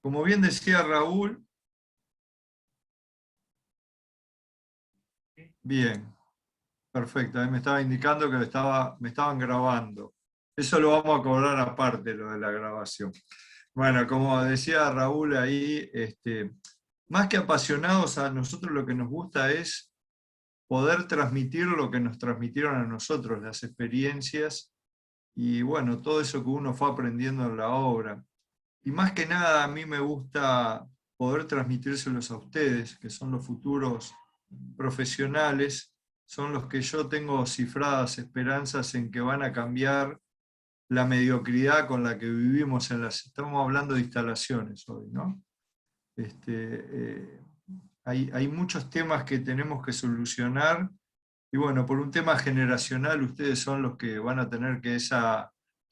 Como bien decía Raúl, bien, perfecto, ahí me estaba indicando que me estaban grabando. Eso lo vamos a cobrar aparte, lo de la grabación. Bueno, como decía Raúl ahí, más que apasionados, a nosotros lo que nos gusta es poder transmitir lo que nos transmitieron a nosotros, las experiencias y bueno, todo eso que uno fue aprendiendo en la obra. Y más que nada a mí me gusta poder transmitírselos a ustedes, que son los futuros profesionales, son los que yo tengo cifradas esperanzas en que van a cambiar la mediocridad con la que vivimos estamos hablando de instalaciones hoy, ¿no? Hay muchos temas que tenemos que solucionar y bueno, por un tema generacional ustedes son los que van a tener que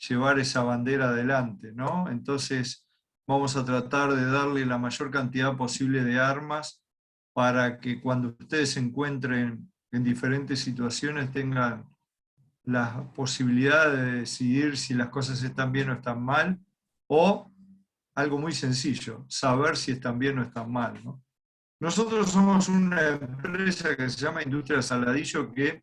llevar esa bandera adelante, ¿no? Entonces vamos a tratar de darle la mayor cantidad posible de armas para que cuando ustedes se encuentren en diferentes situaciones tengan la posibilidad de decidir si las cosas están bien o están mal, o algo muy sencillo, saber si están bien o están mal, ¿no? Nosotros somos una empresa que se llama Industria Saladillo que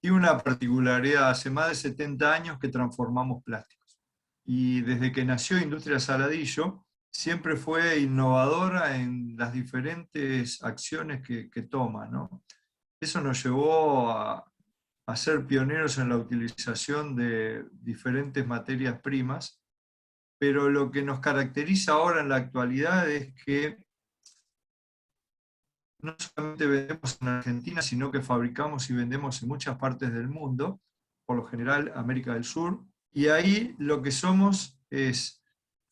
tiene una particularidad, hace más de 70 años que transformamos plásticos. Y desde que nació Industria Saladillo, siempre fue innovadora en las diferentes acciones que toma, ¿no? Eso nos llevó a ser pioneros en la utilización de diferentes materias primas, pero lo que nos caracteriza ahora en la actualidad es que no solamente vendemos en Argentina, sino que fabricamos y vendemos en muchas partes del mundo, por lo general América del Sur, y ahí lo que somos es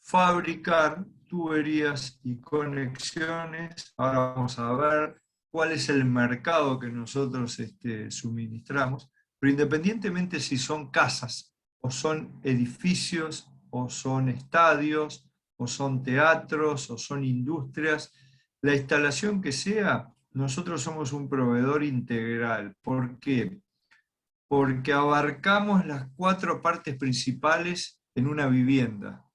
fabricar tuberías y conexiones. Ahora vamos a ver cuál es el mercado que nosotros suministramos, pero independientemente si son casas o son edificios o son estadios o son teatros o son industrias, la instalación que sea, nosotros somos un proveedor integral. ¿Por qué? Porque abarcamos las cuatro partes principales en una vivienda.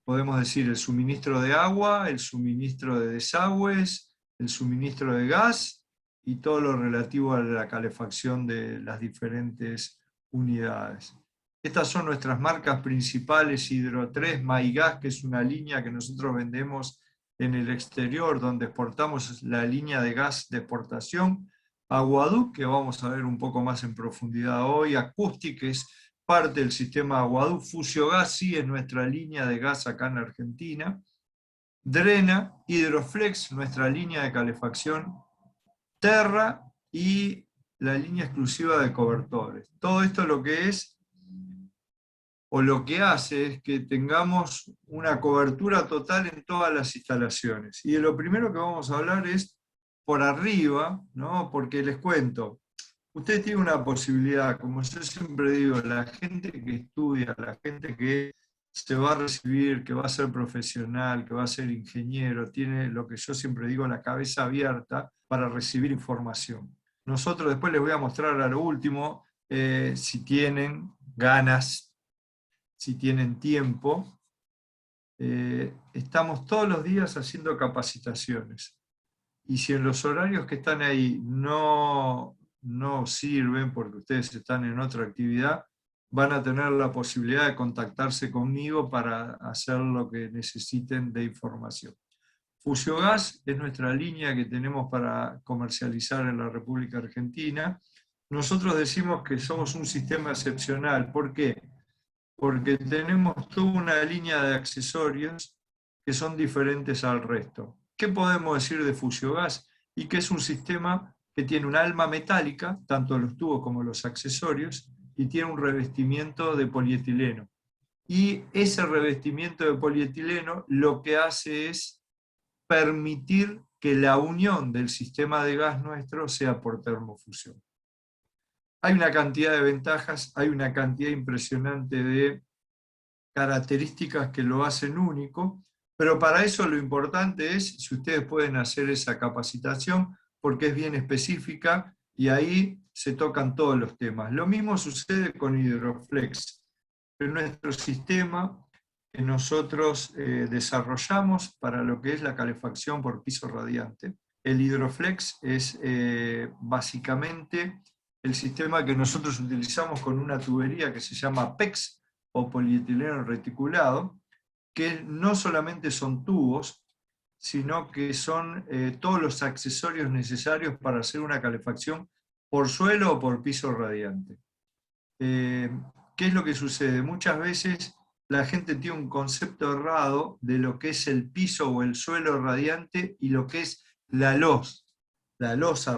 Podemos decir el suministro de agua, el suministro de desagües, el suministro de gas y todo lo relativo a la calefacción de las diferentes unidades. Estas son nuestras marcas principales: Hidro 3, Maigas, que es una línea que nosotros vendemos en el exterior, donde exportamos la línea de gas de exportación; Aguaduc, que vamos a ver un poco más en profundidad hoy; Acoustic, que es parte del sistema Aguaduc; Fusiogas, sí, es nuestra línea de gas acá en Argentina; Drena; Hidroflex, nuestra línea de calefacción; Terra y la línea exclusiva de cobertores. Todo esto lo que es, o lo que hace, es que tengamos una cobertura total en todas las instalaciones. Y de lo primero que vamos a hablar es por arriba, ¿no? Porque les cuento, usted tiene una posibilidad, como yo siempre digo, la gente que estudia, la gente que se va a recibir, que va a ser profesional, que va a ser ingeniero, tiene lo que yo siempre digo, la cabeza abierta para recibir información. Nosotros después les voy a mostrar a lo último, si tienen ganas, si tienen tiempo, estamos todos los días haciendo capacitaciones. Y si en los horarios que están ahí no sirven porque ustedes están en otra actividad, van a tener la posibilidad de contactarse conmigo para hacer lo que necesiten de información. Fusiogas es nuestra línea que tenemos para comercializar en la República Argentina. Nosotros decimos que somos un sistema excepcional. ¿Por qué? Porque tenemos toda una línea de accesorios que son diferentes al resto. ¿Qué podemos decir de Fusiogas? Y que es un sistema que tiene un alma metálica, tanto los tubos como los accesorios, y tiene un revestimiento de polietileno. Y ese revestimiento de polietileno lo que hace es permitir que la unión del sistema de gas nuestro sea por termofusión. Hay una cantidad de ventajas, hay una cantidad impresionante de características que lo hacen único, pero para eso lo importante es si ustedes pueden hacer esa capacitación, porque es bien específica y ahí se tocan todos los temas. Lo mismo sucede con Hidroflex. En nuestro sistema que nosotros desarrollamos para lo que es la calefacción por piso radiante. El Hydroflex es básicamente el sistema que nosotros utilizamos con una tubería que se llama PEX o polietileno reticulado, que no solamente son tubos, sino que son todos los accesorios necesarios para hacer una calefacción por suelo o por piso radiante. ¿Qué es lo que sucede? Muchas veces la gente tiene un concepto errado de lo que es el piso o el suelo radiante y lo que es la losa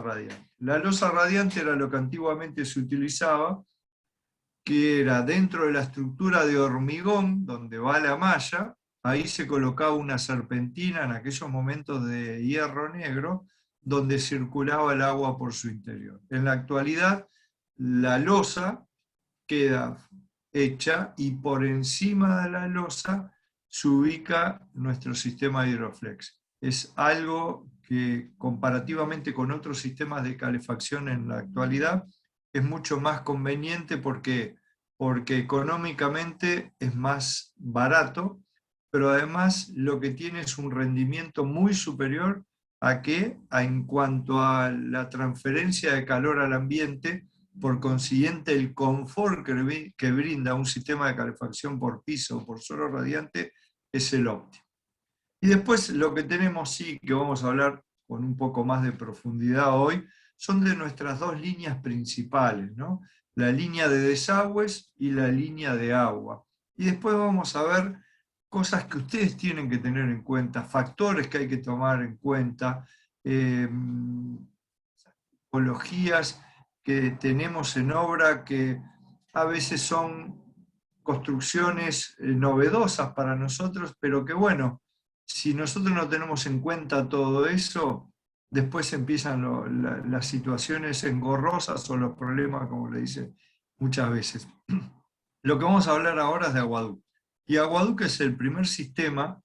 radiante. La losa radiante era lo que antiguamente se utilizaba, que era dentro de la estructura de hormigón, donde va la malla, ahí se colocaba una serpentina en aquellos momentos de hierro negro, donde circulaba el agua por su interior. En la actualidad, la losa queda hecha y por encima de la losa se ubica nuestro sistema de Hydroflex. Es algo que comparativamente con otros sistemas de calefacción en la actualidad es mucho más conveniente porque económicamente es más barato, pero además lo que tiene es un rendimiento muy superior en cuanto a la transferencia de calor al ambiente. Por consiguiente, el confort que brinda un sistema de calefacción por piso o por suelo radiante es el óptimo. Y después lo que tenemos, sí, que vamos a hablar con un poco más de profundidad hoy, son de nuestras dos líneas principales, ¿no? La línea de desagües y la línea de agua. Y después vamos a ver cosas que ustedes tienen que tener en cuenta, factores que hay que tomar en cuenta, tipologías que tenemos en obra que a veces son construcciones novedosas para nosotros, pero que bueno, si nosotros no tenemos en cuenta todo eso, después empiezan las situaciones engorrosas o los problemas, como le dicen muchas veces. Lo que vamos a hablar ahora es de Aguaduc. Y Aguaduc es el primer sistema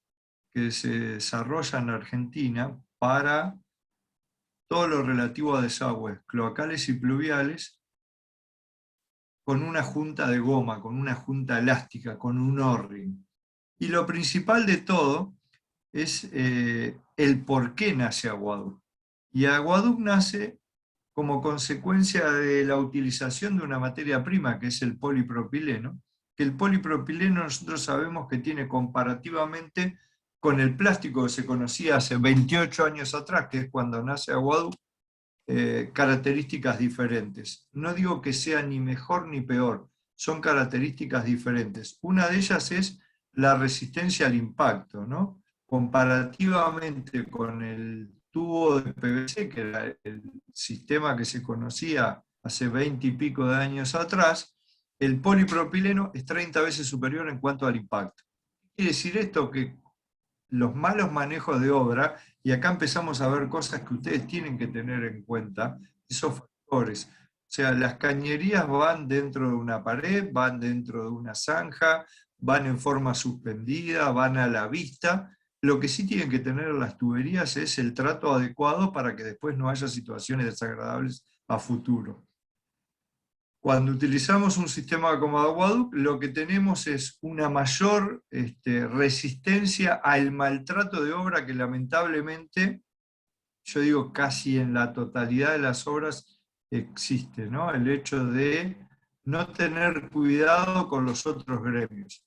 que se desarrolla en Argentina para todo lo relativo a desagües cloacales y pluviales, con una junta de goma, con una junta elástica, con un O-ring. Y lo principal de todo es el por qué nace Aguaduc. Y Aguaduc nace como consecuencia de la utilización de una materia prima, que es el polipropileno, que el polipropileno nosotros sabemos que tiene comparativamente con el plástico que se conocía hace 28 años atrás, que es cuando nace Aguaduc, características diferentes. No digo que sea ni mejor ni peor, son características diferentes. Una de ellas es la resistencia al impacto, ¿no? Comparativamente con el tubo de PVC, que era el sistema que se conocía hace 20 y pico de años atrás, el polipropileno es 30 veces superior en cuanto al impacto. Quiere decir esto que los malos manejos de obra, y acá empezamos a ver cosas que ustedes tienen que tener en cuenta, esos factores. O sea, las cañerías van dentro de una pared, van dentro de una zanja, van en forma suspendida, van a la vista. Lo que sí tienen que tener las tuberías es el trato adecuado para que después no haya situaciones desagradables a futuro. Cuando utilizamos un sistema como Aguaduc, lo que tenemos es una mayor resistencia al maltrato de obra que lamentablemente, yo digo casi en la totalidad de las obras existe, ¿no? El hecho de no tener cuidado con los otros gremios.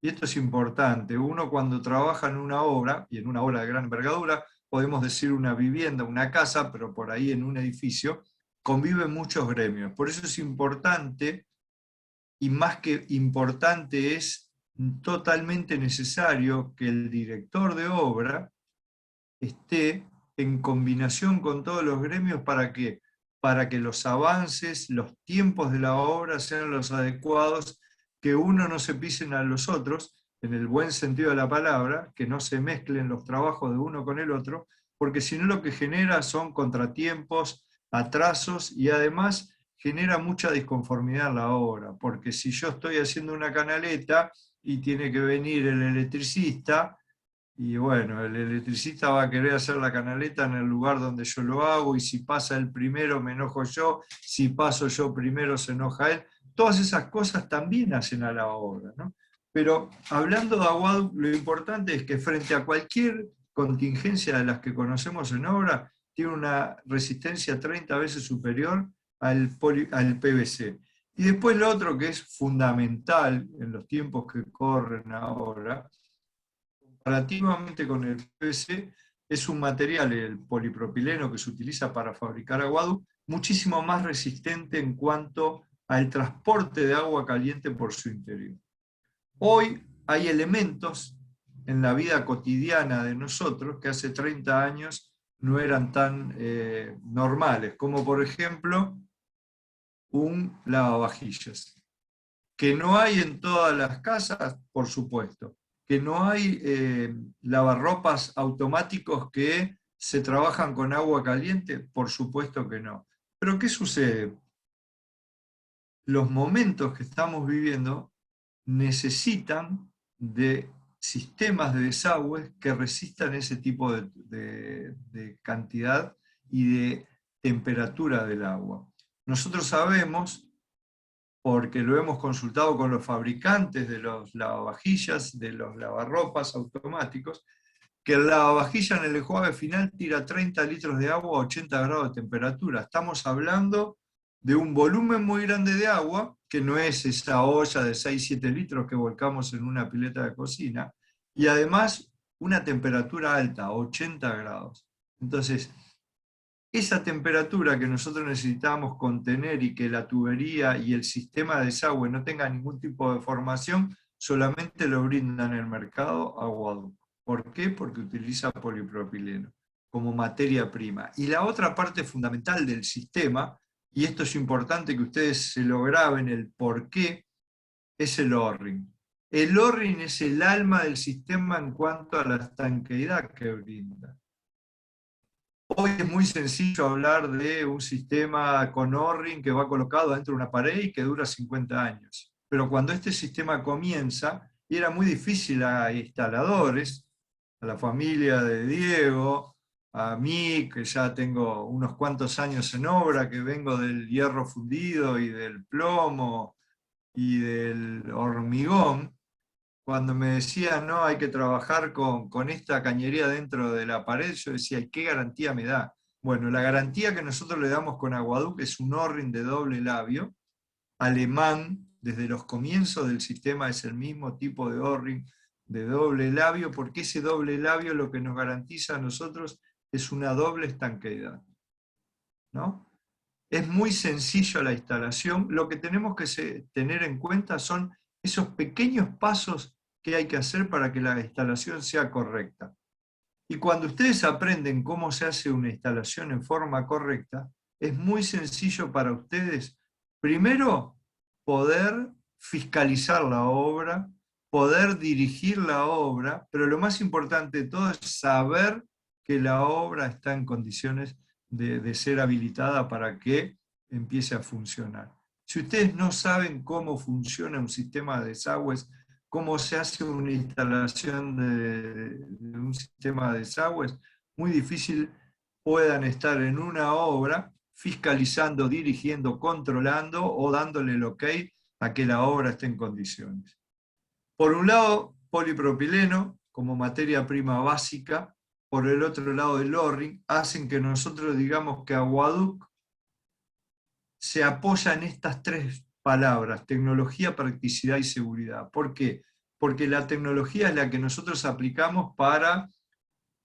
Y esto es importante. Uno cuando trabaja en una obra, y en una obra de gran envergadura, podemos decir una vivienda, una casa, pero por ahí en un edificio, conviven muchos gremios. Por eso es importante, y más que importante es totalmente necesario que el director de obra esté en combinación con todos los gremios para que los avances, los tiempos de la obra sean los adecuados, que uno no se pisen a los otros, en el buen sentido de la palabra, que no se mezclen los trabajos de uno con el otro, porque si no lo que genera son contratiempos, atrasos y además genera mucha disconformidad en la obra, porque si yo estoy haciendo una canaleta y tiene que venir el electricista, y bueno, el electricista va a querer hacer la canaleta en el lugar donde yo lo hago, y si pasa él primero me enojo yo, si paso yo primero se enoja él. Todas esas cosas también hacen a la obra, ¿no? Pero hablando de Aguaduc, lo importante es que frente a cualquier contingencia de las que conocemos en obra, tiene una resistencia 30 veces superior al PVC. Y después lo otro que es fundamental en los tiempos que corren ahora, comparativamente con el PVC, es un material, el polipropileno que se utiliza para fabricar Aguaduc, muchísimo más resistente en cuanto al transporte de agua caliente por su interior. Hoy hay elementos en la vida cotidiana de nosotros que hace 30 años no eran tan normales, como por ejemplo un lavavajillas, que no hay en todas las casas, por supuesto, que no hay lavarropas automáticos que se trabajan con agua caliente, por supuesto que no. Pero ¿qué sucede? Los momentos que estamos viviendo necesitan de sistemas de desagües que resistan ese tipo de cantidad y de temperatura del agua. Nosotros sabemos, porque lo hemos consultado con los fabricantes de los lavavajillas, de los lavarropas automáticos, que el lavavajilla en el enjuague final tira 30 litros de agua a 80 grados de temperatura. Estamos hablando de un volumen muy grande de agua, que no es esa olla de 6-7 litros que volcamos en una pileta de cocina, y además una temperatura alta, 80 grados. Entonces, esa temperatura que nosotros necesitamos contener y que la tubería y el sistema de desagüe no tenga ningún tipo de formación, solamente lo brinda en el mercado Aguaduc. ¿Por qué? Porque utiliza polipropileno como materia prima. Y la otra parte fundamental del sistema, y esto es importante que ustedes se lo graben el por qué, es el O-ring. El O-ring es el alma del sistema en cuanto a la estanqueidad que brinda. Hoy es muy sencillo hablar de un sistema con O-ring que va colocado dentro de una pared y que dura 50 años. Pero cuando este sistema comienza, y era muy difícil a instaladores, a la familia de Diego, a mí, que ya tengo unos cuantos años en obra, que vengo del hierro fundido y del plomo y del hormigón, cuando me decían, no, hay que trabajar con esta cañería dentro de la pared, yo decía, ¿qué garantía me da? Bueno, la garantía que nosotros le damos con Aguaduc es un O-ring de doble labio, alemán, desde los comienzos del sistema es el mismo tipo de O-ring de doble labio, porque ese doble labio lo que nos garantiza a nosotros es una doble estanqueidad, ¿no? Es muy sencillo la instalación, lo que tenemos que tener en cuenta son esos pequeños pasos que hay que hacer para que la instalación sea correcta. Y cuando ustedes aprenden cómo se hace una instalación en forma correcta, es muy sencillo para ustedes, primero, poder fiscalizar la obra, poder dirigir la obra, pero lo más importante de todo es saber que la obra está en condiciones de ser habilitada para que empiece a funcionar. Si ustedes no saben cómo funciona un sistema de desagües, cómo se hace una instalación de un sistema de desagües, muy difícil puedan estar en una obra fiscalizando, dirigiendo, controlando o dándole el ok a que la obra esté en condiciones. Por un lado, polipropileno como materia prima básica, por el otro lado el O-ring, hacen que nosotros digamos que Aguaduc se apoya en estas tres palabras, tecnología, practicidad y seguridad. ¿Por qué? Porque la tecnología es la que nosotros aplicamos para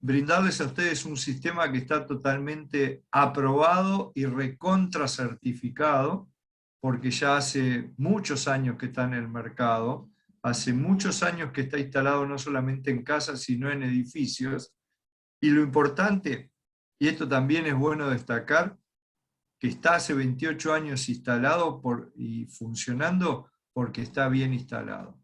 brindarles a ustedes un sistema que está totalmente aprobado y recontra certificado, porque ya hace muchos años que está en el mercado, hace muchos años que está instalado no solamente en casas, sino en edificios. Y lo importante, y esto también es bueno destacar, que está hace 28 años instalado y funcionando porque está bien instalado.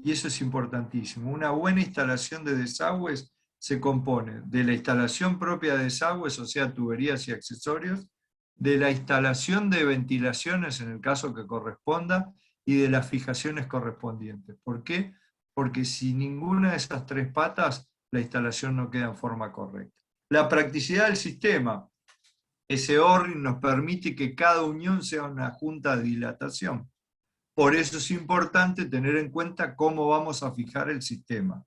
Y eso es importantísimo. Una buena instalación de desagües se compone de la instalación propia de desagües, o sea, tuberías y accesorios, de la instalación de ventilaciones en el caso que corresponda, y de las fijaciones correspondientes. ¿Por qué? Porque sin ninguna de esas tres patas, la instalación no queda en forma correcta. La practicidad del sistema. Ese O-ring nos permite que cada unión sea una junta de dilatación. Por eso es importante tener en cuenta cómo vamos a fijar el sistema.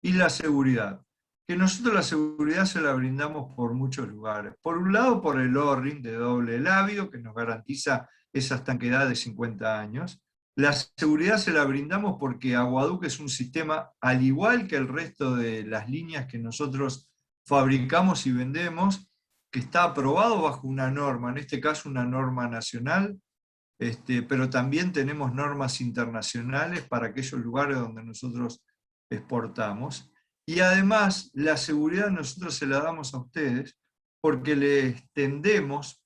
Y la seguridad. Que nosotros la seguridad se la brindamos por muchos lugares. Por un lado, por el O-ring de doble labio, que nos garantiza esa estanqueidad de 50 años. La seguridad se la brindamos porque Aguaduc es un sistema, al igual que el resto de las líneas que nosotros fabricamos y vendemos, que está aprobado bajo una norma, en este caso una norma nacional, pero también tenemos normas internacionales para aquellos lugares donde nosotros exportamos. Y además, la seguridad nosotros se la damos a ustedes porque les extendemos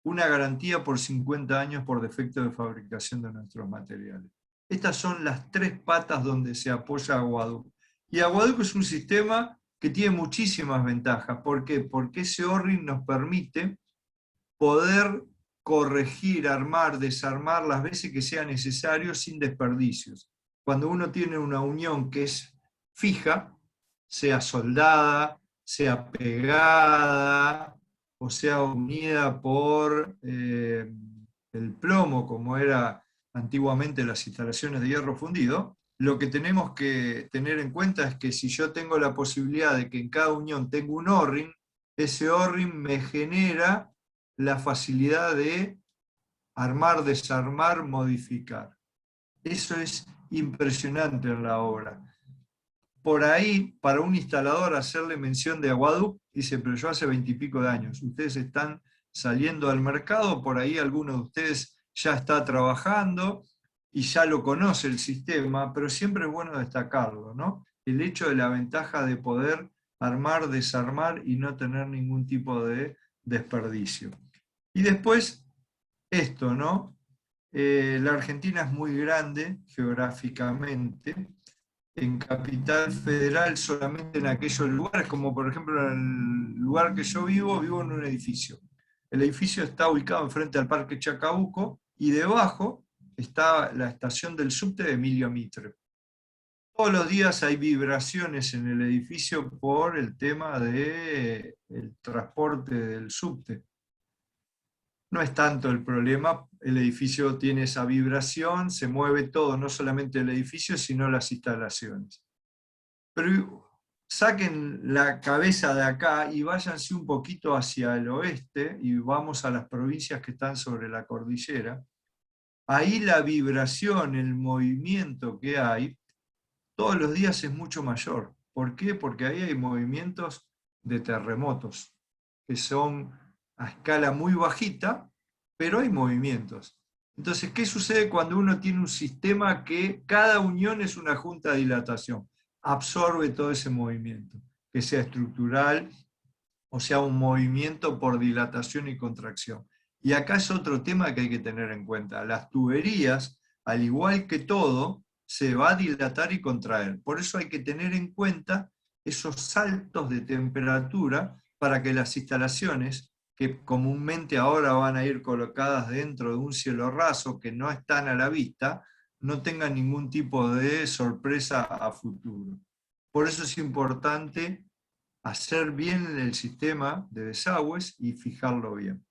una garantía por 50 años por defecto de fabricación de nuestros materiales. Estas son las tres patas donde se apoya Aguaduc. Y Aguaduc es un sistema que tiene muchísimas ventajas. ¿Por qué? Porque ese O-ring nos permite poder corregir, armar, desarmar las veces que sea necesario sin desperdicios. Cuando uno tiene una unión que es fija, sea soldada, sea pegada, o sea unida por el plomo, como era antiguamente las instalaciones de hierro fundido, lo que tenemos que tener en cuenta es que si yo tengo la posibilidad de que en cada unión tenga un O-ring, ese O-ring me genera la facilidad de armar, desarmar, modificar. Eso es impresionante en la obra. Por ahí, para un instalador hacerle mención de Aguaduc, dice, pero yo hace 20 y pico de años, ustedes están saliendo al mercado, por ahí alguno de ustedes ya está trabajando y ya lo conoce el sistema, pero siempre es bueno destacarlo, ¿no? El hecho de la ventaja de poder armar, desarmar y no tener ningún tipo de desperdicio. Y después, esto, ¿no? La Argentina es muy grande geográficamente. En Capital Federal, solamente en aquellos lugares, como por ejemplo en el lugar que yo vivo en un edificio. El edificio está ubicado enfrente al Parque Chacabuco y debajo está la estación del subte de Emilio Mitre. Todos los días hay vibraciones en el edificio por el tema del transporte del subte. No es tanto el problema, el edificio tiene esa vibración, se mueve todo, no solamente el edificio, sino las instalaciones. Pero saquen la cabeza de acá y váyanse un poquito hacia el oeste y vamos a las provincias que están sobre la cordillera. Ahí la vibración, el movimiento que hay, todos los días es mucho mayor. ¿Por qué? Porque ahí hay movimientos de terremotos, que son a escala muy bajita, pero hay movimientos. Entonces, ¿qué sucede cuando uno tiene un sistema que cada unión es una junta de dilatación? Absorbe todo ese movimiento, que sea estructural o sea un movimiento por dilatación y contracción. Y acá es otro tema que hay que tener en cuenta. Las tuberías, al igual que todo, se va a dilatar y contraer. Por eso hay que tener en cuenta esos saltos de temperatura para que las instalaciones, que comúnmente ahora van a ir colocadas dentro de un cielo raso que no están a la vista, no tengan ningún tipo de sorpresa a futuro. Por eso es importante hacer bien el sistema de desagües y fijarlo bien.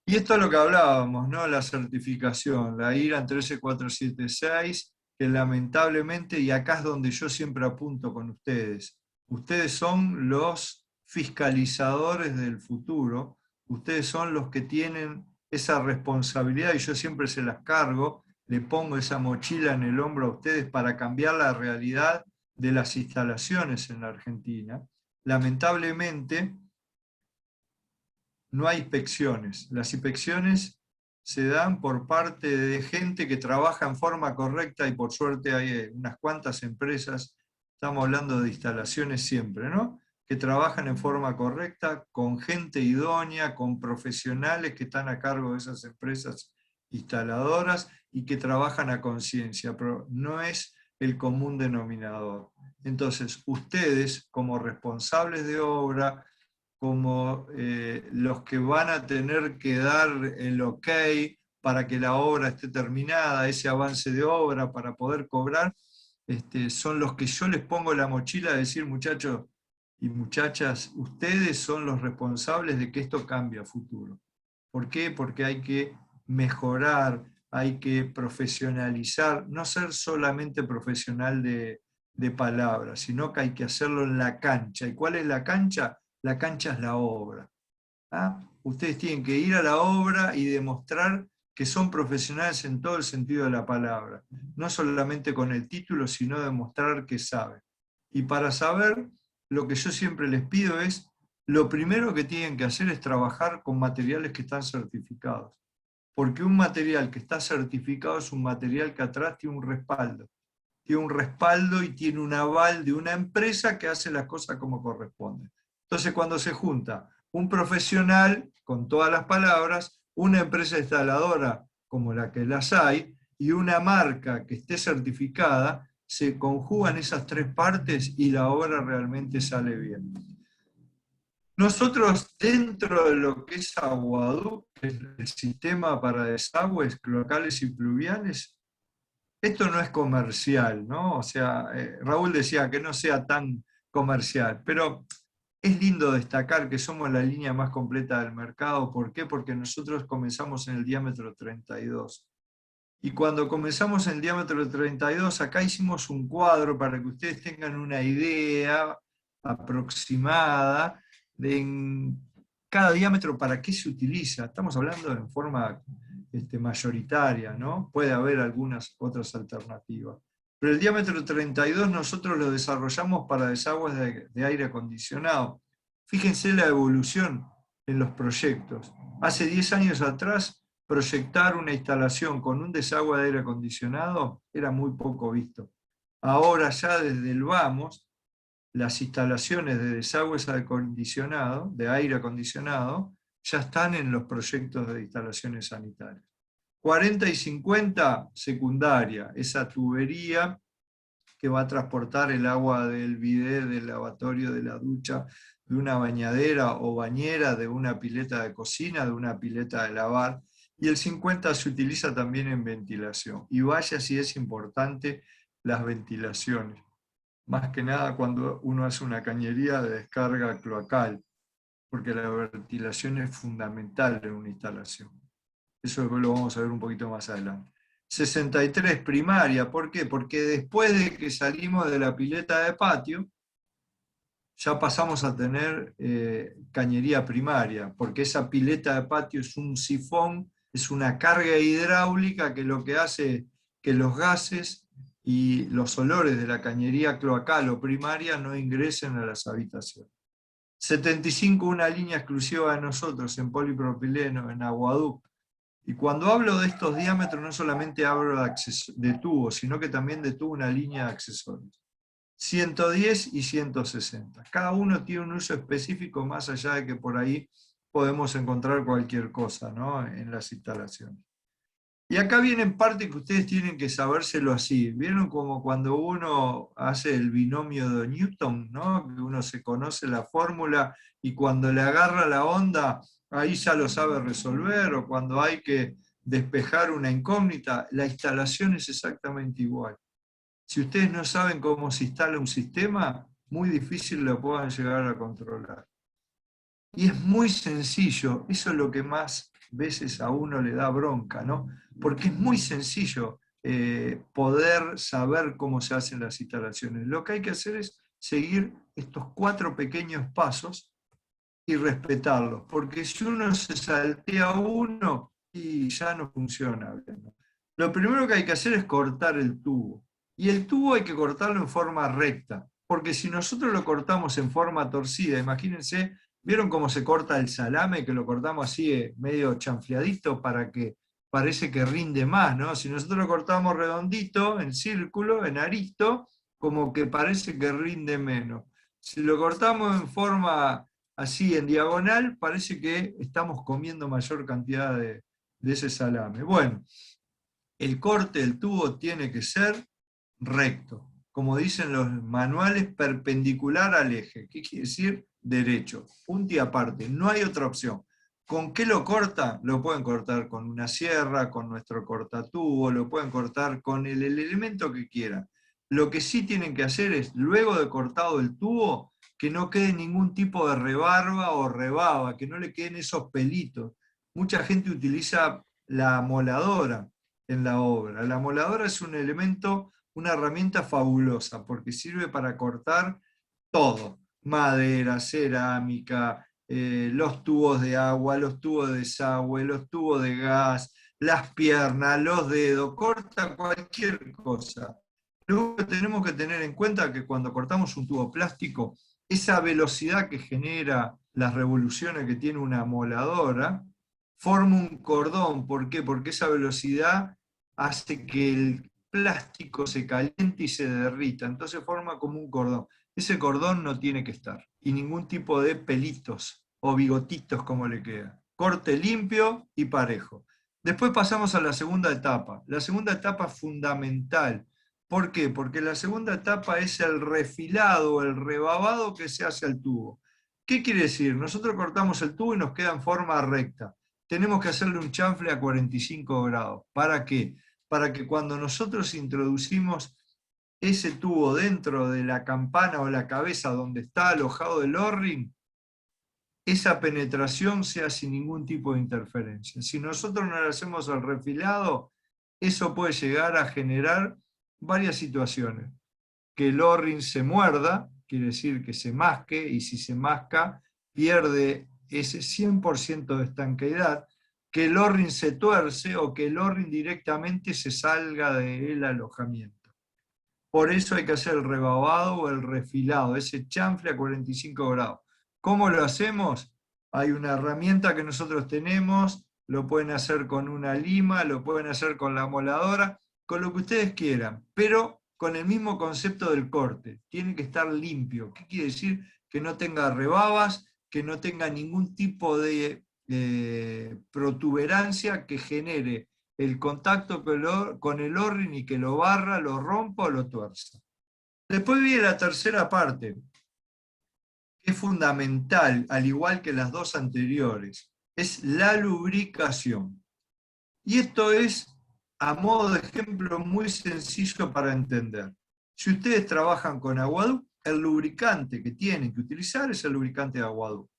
Y esto es lo que hablábamos, ¿no? La certificación, la IRAN 13476, que lamentablemente, y acá es donde yo siempre apunto con ustedes, ustedes son los fiscalizadores del futuro, ustedes son los que tienen esa responsabilidad y yo siempre se las cargo, le pongo esa mochila en el hombro a ustedes para cambiar la realidad de las instalaciones en la Argentina. Lamentablemente, no hay inspecciones. Las inspecciones se dan por parte de gente que trabaja en forma correcta y por suerte hay unas cuantas empresas, estamos hablando de instalaciones siempre, ¿no? Que trabajan en forma correcta, con gente idónea, con profesionales que están a cargo de esas empresas instaladoras y que trabajan a conciencia, pero no es el común denominador. Entonces, ustedes como responsables de obra, como los que van a tener que dar el ok para que la obra esté terminada, ese avance de obra para poder cobrar, son los que yo les pongo la mochila a decir, muchachos y muchachas, ustedes son los responsables de que esto cambie a futuro. ¿Por qué? Porque hay que mejorar, hay que profesionalizar, no ser solamente profesional de palabras, sino que hay que hacerlo en la cancha. ¿Y cuál es la cancha? La cancha es la obra. ¿Ah? Ustedes tienen que ir a la obra y demostrar que son profesionales en todo el sentido de la palabra, no solamente con el título, sino demostrar que saben. Y para saber, lo que yo siempre les pido es, lo primero que tienen que hacer es trabajar con materiales que están certificados, porque un material que está certificado es un material que atrás tiene un respaldo y tiene un aval de una empresa que hace las cosas como corresponde. Entonces, cuando se junta un profesional, con todas las palabras, una empresa instaladora como la que las hay, y una marca que esté certificada, se conjugan esas tres partes y la obra realmente sale bien. Nosotros, dentro de lo que es Aguaduct, el sistema para desagües cloacales y pluviales, esto no es comercial, ¿no? O sea, Raúl decía que no sea tan comercial, pero es lindo destacar que somos la línea más completa del mercado. ¿Por qué? Porque nosotros comenzamos en el diámetro 32. Y cuando comenzamos en el diámetro 32, acá hicimos un cuadro para que ustedes tengan una idea aproximada de en cada diámetro para qué se utiliza. Estamos hablando en forma mayoritaria, ¿no? Puede haber algunas otras alternativas. Pero el diámetro 32 nosotros lo desarrollamos para desagües de aire acondicionado. Fíjense la evolución en los proyectos. Hace 10 años atrás, proyectar una instalación con un desagüe de aire acondicionado era muy poco visto. Ahora ya desde el vamos, las instalaciones de desagües de aire acondicionado, ya están en los proyectos de instalaciones sanitarias. 40 y 50, secundaria, esa tubería que va a transportar el agua del bidet, del lavatorio, de la ducha, de una bañadera o bañera, de una pileta de cocina, de una pileta de lavar, y el 50 se utiliza también en ventilación. Y vaya si es importante las ventilaciones, más que nada cuando uno hace una cañería de descarga cloacal, porque la ventilación es fundamental en una instalación. Eso después lo vamos a ver un poquito más adelante. 63 primaria, ¿por qué? Porque después de que salimos de la pileta de patio, ya pasamos a tener cañería primaria, porque esa pileta de patio es un sifón, es una carga hidráulica que lo que hace que los gases y los olores de la cañería cloacal o primaria no ingresen a las habitaciones. 75, una línea exclusiva de nosotros en polipropileno, en Aguaduct. Y cuando hablo de estos diámetros, no solamente hablo de tubos, sino que también de tubo, una línea de accesorios. 110 y 160. Cada uno tiene un uso específico, más allá de que por ahí podemos encontrar cualquier cosa, ¿no?, en las instalaciones. Y acá viene parte que ustedes tienen que sabérselo así. ¿Vieron como cuando uno hace el binomio de Newton, ¿no?, que uno se conoce la fórmula y cuando le agarra la onda, ahí ya lo sabe resolver, o cuando hay que despejar una incógnita? La instalación es exactamente igual. Si ustedes no saben cómo se instala un sistema, muy difícil lo puedan llegar a controlar. Y es muy sencillo, eso es lo que más veces a uno le da bronca, ¿no? Porque es muy sencillo poder saber cómo se hacen las instalaciones. Lo que hay que hacer es seguir estos 4 pequeños pasos y respetarlos, porque si uno se saltea uno, y ya no funciona bien. Lo primero que hay que hacer es cortar el tubo. Y el tubo hay que cortarlo en forma recta, porque si nosotros lo cortamos en forma torcida, imagínense, ¿vieron cómo se corta el salame? Que lo cortamos así medio chanfleadito para que parece que rinde más, ¿no? Si nosotros lo cortamos redondito, en círculo, en aristo, como que parece que rinde menos. Si lo cortamos en forma así, en diagonal, parece que estamos comiendo mayor cantidad de ese salame. Bueno, el corte del tubo tiene que ser recto, como dicen los manuales, perpendicular al eje. ¿Qué quiere decir? Derecho, punto y aparte, no hay otra opción. ¿Con qué lo cortan? Lo pueden cortar con una sierra, con nuestro cortatubo, lo pueden cortar con el elemento que quieran. Lo que sí tienen que hacer es, luego de cortado el tubo, que no quede ningún tipo de rebarba o rebaba, que no le queden esos pelitos. Mucha gente utiliza la moladora, en la obra. La moladora es un elemento, una herramienta fabulosa, porque sirve para cortar todo: madera, cerámica, los tubos de agua, los tubos de desagüe, los tubos de gas, las piernas, los dedos, corta cualquier cosa. Luego tenemos que tener en cuenta que cuando cortamos un tubo plástico, esa velocidad que genera las revoluciones que tiene una moladora, forma un cordón. ¿Por qué? Porque esa velocidad hace que el plástico se caliente y se derrita, entonces forma como un cordón. Ese cordón no tiene que estar, y ningún tipo de pelitos o bigotitos como le queda. Corte limpio y parejo. Después pasamos a la segunda etapa. La segunda etapa es fundamental. ¿Por qué? Porque la segunda etapa es el refilado, el rebabado que se hace al tubo. ¿Qué quiere decir? Nosotros cortamos el tubo y nos queda en forma recta. Tenemos que hacerle un chanfle a 45 grados. ¿Para qué? Para que cuando nosotros introducimos ese tubo dentro de la campana o la cabeza donde está alojado el O-ring, esa penetración sea sin ningún tipo de interferencia. Si nosotros no le hacemos el refilado, eso puede llegar a generar varias situaciones. Que el O-ring se muerda, quiere decir que se masque, y si se masca, pierde ese 100% de estanqueidad, que el O-ring se tuerce o que el O-ring directamente se salga del alojamiento. Por eso hay que hacer el rebabado o el refilado, ese chanfle a 45 grados. ¿Cómo lo hacemos? Hay una herramienta que nosotros tenemos, lo pueden hacer con una lima, lo pueden hacer con la moladora, con lo que ustedes quieran, pero con el mismo concepto del corte. Tiene que estar limpio. ¿Qué quiere decir? Que no tenga rebabas, que no tenga ningún tipo de protuberancia que genere el contacto con el O-ring y que lo barra, lo rompa o lo tuerza. Después viene la tercera parte, que es fundamental, al igual que las dos anteriores, es la lubricación. Y esto es, a modo de ejemplo, muy sencillo para entender. Si ustedes trabajan con aguadú, el lubricante que tienen que utilizar es el lubricante de aguadú.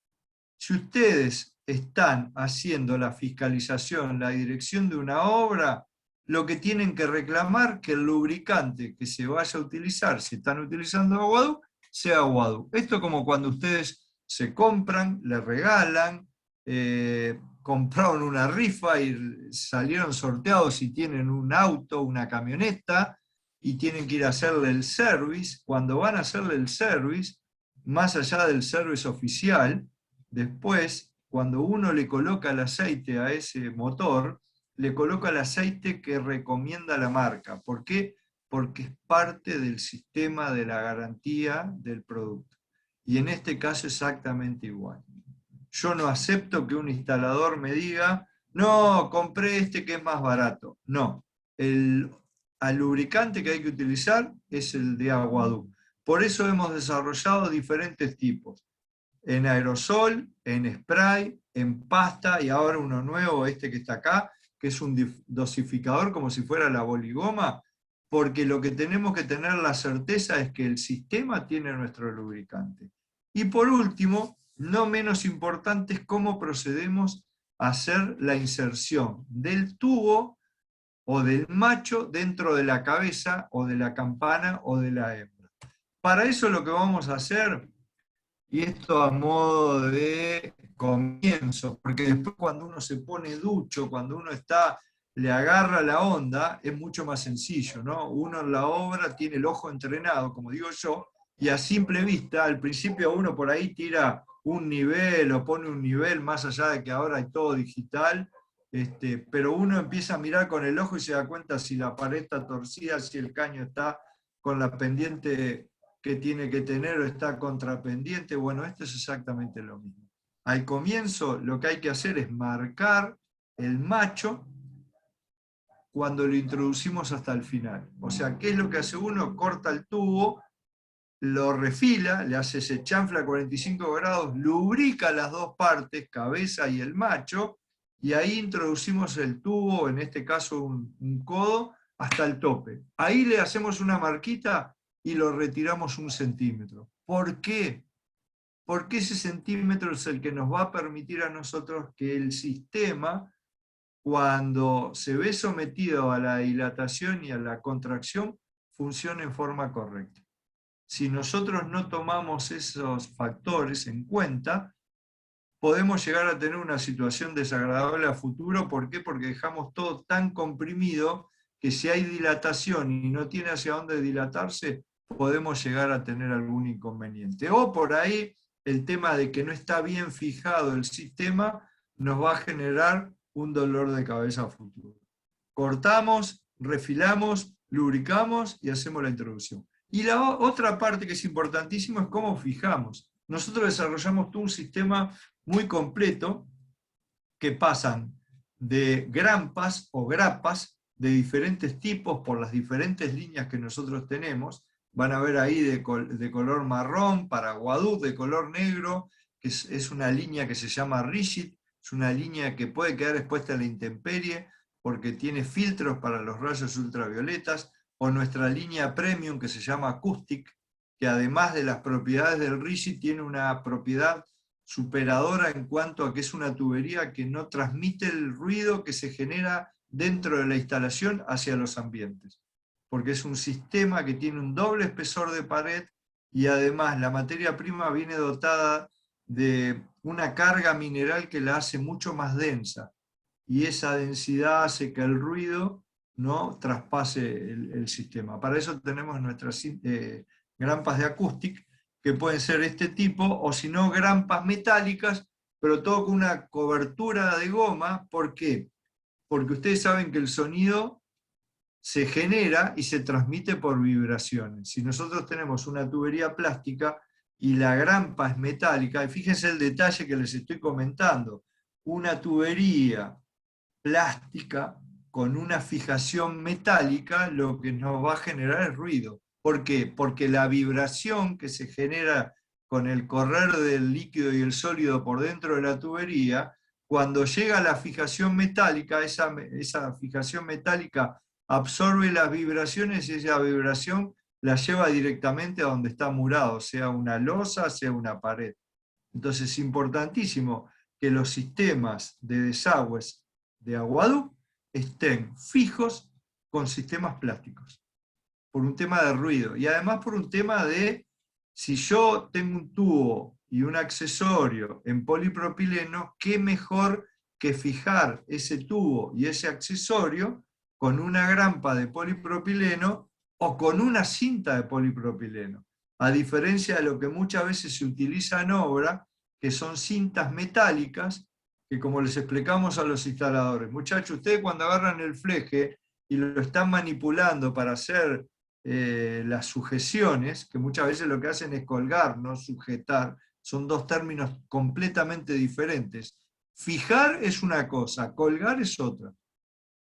Si ustedes están haciendo la fiscalización, la dirección de una obra, lo que tienen que reclamar que el lubricante que se vaya a utilizar, si están utilizando aguadú, sea aguadú. Esto es como cuando ustedes se compran, le regalan, compraron una rifa y salieron sorteados y tienen un auto, una camioneta, y tienen que ir a hacerle el service. Cuando van a hacerle el service, más allá del service oficial, después, cuando uno le coloca el aceite a ese motor, le coloca el aceite que recomienda la marca. ¿Por qué? Porque es parte del sistema de la garantía del producto. Y en este caso exactamente igual. Yo no acepto que un instalador me diga, no, compré este que es más barato. No, al lubricante que hay que utilizar es el de aguadú. Por eso hemos desarrollado diferentes tipos: en aerosol, en spray, en pasta, y ahora uno nuevo, este que está acá, que es un dosificador como si fuera la boligoma, porque lo que tenemos que tener la certeza es que el sistema tiene nuestro lubricante. Y por último, no menos importante, es cómo procedemos a hacer la inserción del tubo o del macho dentro de la cabeza o de la campana o de la hembra. Para eso lo que vamos a hacer, y esto a modo de comienzo, porque después cuando uno se pone ducho, cuando uno le agarra la onda, es mucho más sencillo, ¿no? Uno en la obra tiene el ojo entrenado, como digo yo, y a simple vista, al principio uno por ahí tira un nivel o pone un nivel, más allá de que ahora hay todo digital, pero uno empieza a mirar con el ojo y se da cuenta si la pared está torcida, si el caño está con la pendiente que tiene que tener o está contrapendiente. Bueno, esto es exactamente lo mismo. Al comienzo lo que hay que hacer es marcar el macho cuando lo introducimos hasta el final. O sea, ¿qué es lo que hace uno? Corta el tubo, lo refila, le hace ese chanfle a 45 grados, lubrica las dos partes, cabeza y el macho, y ahí introducimos el tubo, en este caso un codo, hasta el tope. Ahí le hacemos una marquita y lo retiramos 1 centímetro. ¿Por qué? Porque ese centímetro es el que nos va a permitir a nosotros que el sistema cuando se ve sometido a la dilatación y a la contracción, funciona en forma correcta. Si nosotros no tomamos esos factores en cuenta, podemos llegar a tener una situación desagradable a futuro. ¿Por qué? Porque dejamos todo tan comprimido que si hay dilatación y no tiene hacia dónde dilatarse, podemos llegar a tener algún inconveniente. O por ahí el tema de que no está bien fijado el sistema nos va a generar un dolor de cabeza a futuro. Cortamos, refilamos, lubricamos y hacemos la introducción. Y la otra parte que es importantísimo es cómo fijamos. Nosotros desarrollamos todo un sistema muy completo que pasan de grampas o grapas de diferentes tipos por las diferentes líneas que nosotros tenemos. Van a ver ahí de color marrón para Guadú, de color negro, que es una línea que se llama Rigid, es una línea que puede quedar expuesta a la intemperie porque tiene filtros para los rayos ultravioletas, o nuestra línea Premium que se llama Acoustic, que además de las propiedades del Rigid tiene una propiedad superadora en cuanto a que es una tubería que no transmite el ruido que se genera dentro de la instalación hacia los ambientes, porque es un sistema que tiene un doble espesor de pared y además la materia prima viene dotada de una carga mineral que la hace mucho más densa, y esa densidad hace que el ruido no traspase el sistema. Para eso tenemos nuestras grampas de Acoustic, que pueden ser este tipo, o si no, grampas metálicas, pero todo con una cobertura de goma. ¿Por qué? Porque ustedes saben que el sonido se genera y se transmite por vibraciones. Si nosotros tenemos una tubería plástica y la grampa es metálica, y fíjense el detalle que les estoy comentando, una tubería plástica con una fijación metálica, lo que nos va a generar es ruido. ¿Por qué? Porque la vibración que se genera con el correr del líquido y el sólido por dentro de la tubería, cuando llega a la fijación metálica, esa fijación metálica absorbe las vibraciones y esa vibración la lleva directamente a donde está murado, sea una losa, sea una pared. Entonces es importantísimo que los sistemas de desagües de Aguadú estén fijos con sistemas plásticos, por un tema de ruido, y además por un tema de, si yo tengo un tubo y un accesorio en polipropileno, qué mejor que fijar ese tubo y ese accesorio con una grampa de polipropileno o con una cinta de polipropileno, a diferencia de lo que muchas veces se utiliza en obra, que son cintas metálicas, que como les explicamos a los instaladores, muchachos, ustedes cuando agarran el fleje y lo están manipulando para hacer las sujeciones, que muchas veces lo que hacen es colgar, no sujetar, son dos términos completamente diferentes. Fijar es una cosa, colgar es otra,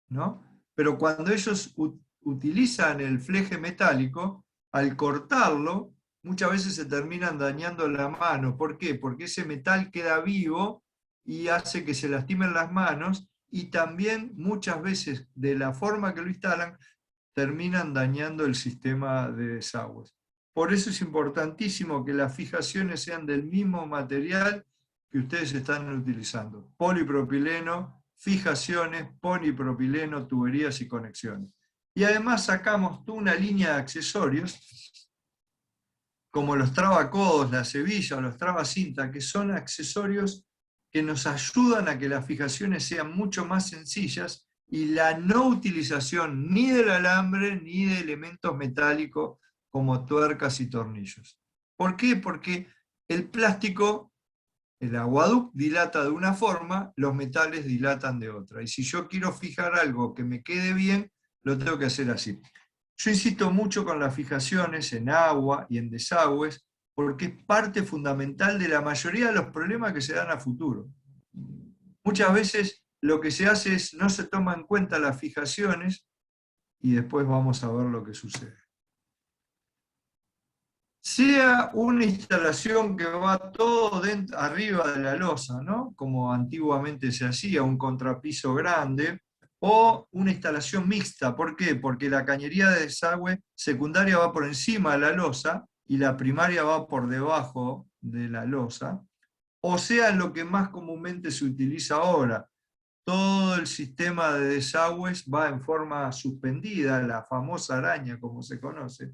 ¿no? Pero cuando ellos utilizan el fleje metálico, al cortarlo, muchas veces se terminan dañando la mano. ¿Por qué? Porque ese metal queda vivo y hace que se lastimen las manos, y también muchas veces, de la forma que lo instalan, terminan dañando el sistema de desagües. Por eso es importantísimo que las fijaciones sean del mismo material que ustedes están utilizando. Polipropileno, fijaciones, polipropileno, tuberías y conexiones. Y además sacamos toda una línea de accesorios, como los trabacodos, las hebillas o los trabacinta, que son accesorios que nos ayudan a que las fijaciones sean mucho más sencillas, y la no utilización ni del alambre ni de elementos metálicos como tuercas y tornillos. ¿Por qué? Porque el plástico, el Aguadú, dilata de una forma, los metales dilatan de otra. Y si yo quiero fijar algo que me quede bien, lo tengo que hacer así. Yo insisto mucho con las fijaciones en agua y en desagües, porque es parte fundamental de la mayoría de los problemas que se dan a futuro. Muchas veces lo que se hace es no se toma en cuenta las fijaciones y después vamos a ver lo que sucede. Sea una instalación que va todo arriba de la losa, ¿no? Como antiguamente se hacía, un contrapiso grande, o una instalación mixta. ¿Por qué? Porque la cañería de desagüe secundaria va por encima de la losa y la primaria va por debajo de la losa. O sea, lo que más comúnmente se utiliza ahora, todo el sistema de desagües va en forma suspendida, la famosa araña como se conoce,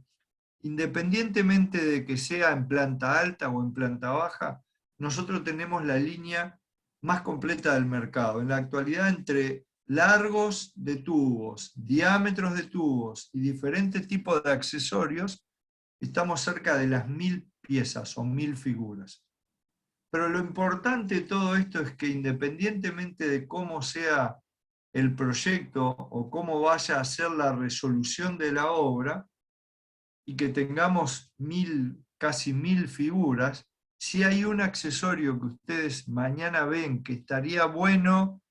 independientemente de que sea en planta alta o en planta baja, nosotros tenemos la línea más completa del mercado. En la actualidad, entre largos de tubos, diámetros de tubos y diferentes tipos de accesorios, estamos cerca de las 1000 piezas o 1000 figuras. Pero lo importante de todo esto es que independientemente de cómo sea el proyecto o cómo vaya a ser la resolución de la obra, y que tengamos casi 1000 figuras, si hay un accesorio que ustedes mañana ven que estaría bueno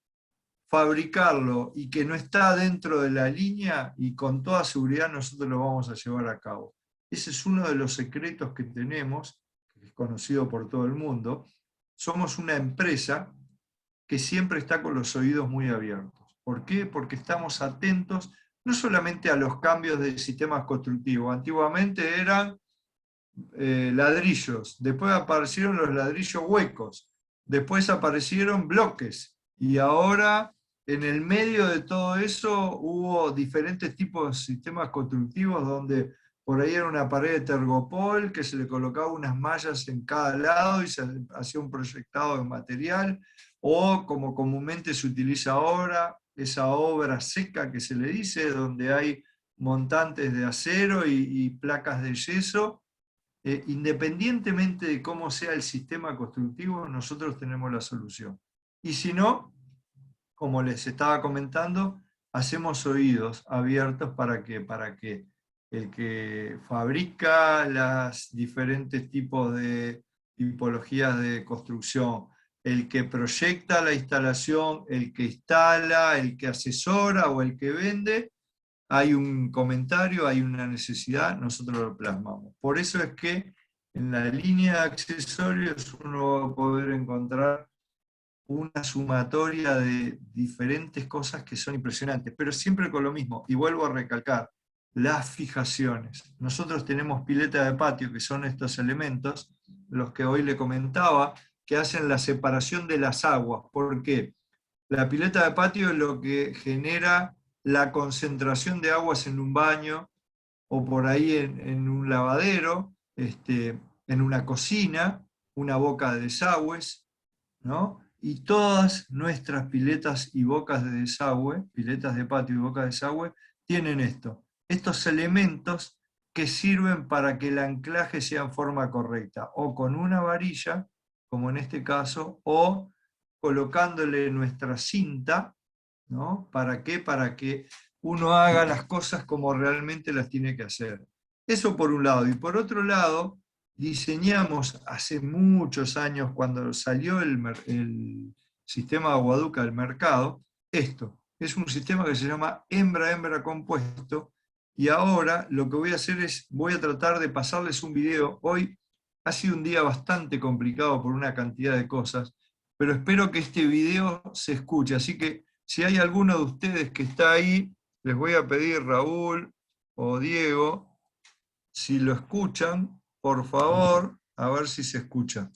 fabricarlo y que no está dentro de la línea, y con toda seguridad nosotros lo vamos a llevar a cabo. Ese es uno de los secretos que tenemos, que es conocido por todo el mundo. Somos una empresa que siempre está con los oídos muy abiertos. ¿Por qué? Porque estamos atentos no solamente a los cambios del sistema constructivo. Antiguamente eran ladrillos, después aparecieron los ladrillos huecos, después aparecieron bloques, y ahora en el medio de todo eso hubo diferentes tipos de sistemas constructivos donde por ahí era una pared de tergopol que se le colocaba unas mallas en cada lado y se hacía un proyectado de material, o como comúnmente se utiliza ahora, esa obra seca que se le dice, donde hay montantes de acero y placas de yeso. Independientemente de cómo sea el sistema constructivo, nosotros tenemos la solución. Y si no, como les estaba comentando, hacemos oídos abiertos para que el que fabrica las diferentes tipos de tipologías de construcción, el que proyecta la instalación, el que instala, el que asesora o el que vende, hay un comentario, hay una necesidad, nosotros lo plasmamos. Por eso es que en la línea de accesorios uno va a poder encontrar una sumatoria de diferentes cosas que son impresionantes, pero siempre con lo mismo, y vuelvo a recalcar, las fijaciones. Nosotros tenemos pileta de patio, que son estos elementos, los que hoy le comentaba, que hacen la separación de las aguas. ¿Por qué? La pileta de patio es lo que genera la concentración de aguas en un baño, o por ahí en un lavadero, en una cocina, una boca de desagües, ¿no? Y todas nuestras piletas y bocas de desagüe, piletas de patio y bocas de desagüe, tienen estos elementos que sirven para que el anclaje sea en forma correcta, o con una varilla, como en este caso, o colocándole nuestra cinta, ¿no? ¿Para qué? Para que uno haga las cosas como realmente las tiene que hacer. Eso por un lado. Y por otro lado, diseñamos hace muchos años, cuando salió el sistema de Aguaduca al mercado, esto. Es un sistema que se llama hembra-hembra compuesto, y ahora lo que voy a hacer es, voy a tratar de pasarles un video. Hoy ha sido un día bastante complicado por una cantidad de cosas, pero espero que este video se escuche. Así que si hay alguno de ustedes que está ahí, les voy a pedir, Raúl o Diego, si lo escuchan, por favor, a ver si se escucha.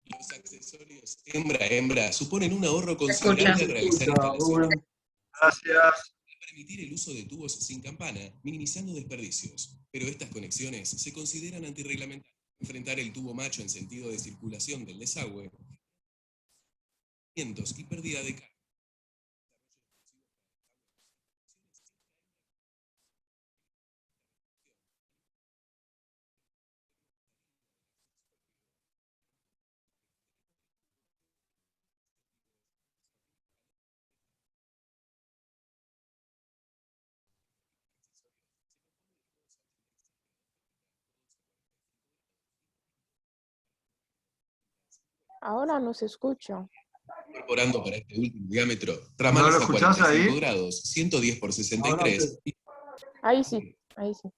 Los accesorios hembra-hembra suponen un ahorro considerable al realizar instalaciones. Gracias. Permitir el uso de tubos sin campana, minimizando desperdicios. Pero estas conexiones se consideran antirreglamentarias. Enfrentar el tubo macho en sentido de circulación del desagüe, y pérdida de carga. Ahora no se escucha. Incorporando para este último diámetro ¿No ramanas lo a escuchás 45 ahí? grados, 110 por 63, y Ahí sí, ahí sí.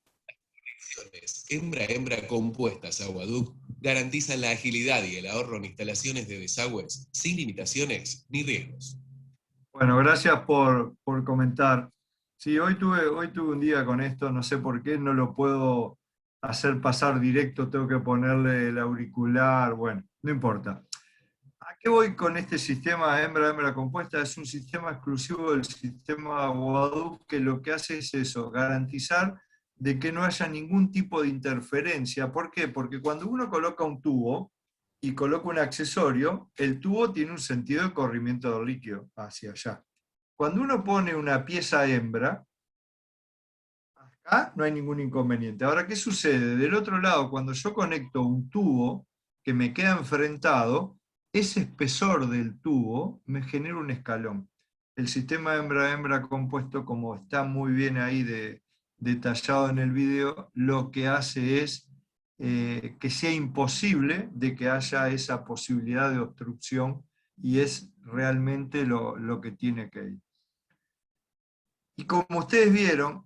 conexiones hembra-hembra compuestas Aguaduc garantizan la agilidad y el ahorro en instalaciones de desagües sin limitaciones ni riesgos. Bueno, gracias por comentar. Sí, hoy tuve un día con esto, no sé por qué, no lo puedo hacer pasar directo, tengo que ponerle el auricular, bueno, no importa. qué voy con este sistema hembra-hembra compuesta? Es un sistema exclusivo del sistema Guadalupe que lo que hace es eso, garantizar de que no haya ningún tipo de interferencia. ¿Por qué? Porque cuando uno coloca un tubo y coloca un accesorio, el tubo tiene un sentido de corrimiento del líquido hacia allá. Cuando uno pone una pieza hembra, acá no hay ningún inconveniente. Ahora, ¿qué sucede? Del otro lado, cuando yo conecto un tubo que me queda enfrentado, ese espesor del tubo me genera un escalón. El sistema hembra-hembra compuesto, como está muy bien ahí detallado en el video, lo que hace es que sea imposible de que haya esa posibilidad de obstrucción, y es realmente lo que tiene que ir. Y como ustedes vieron,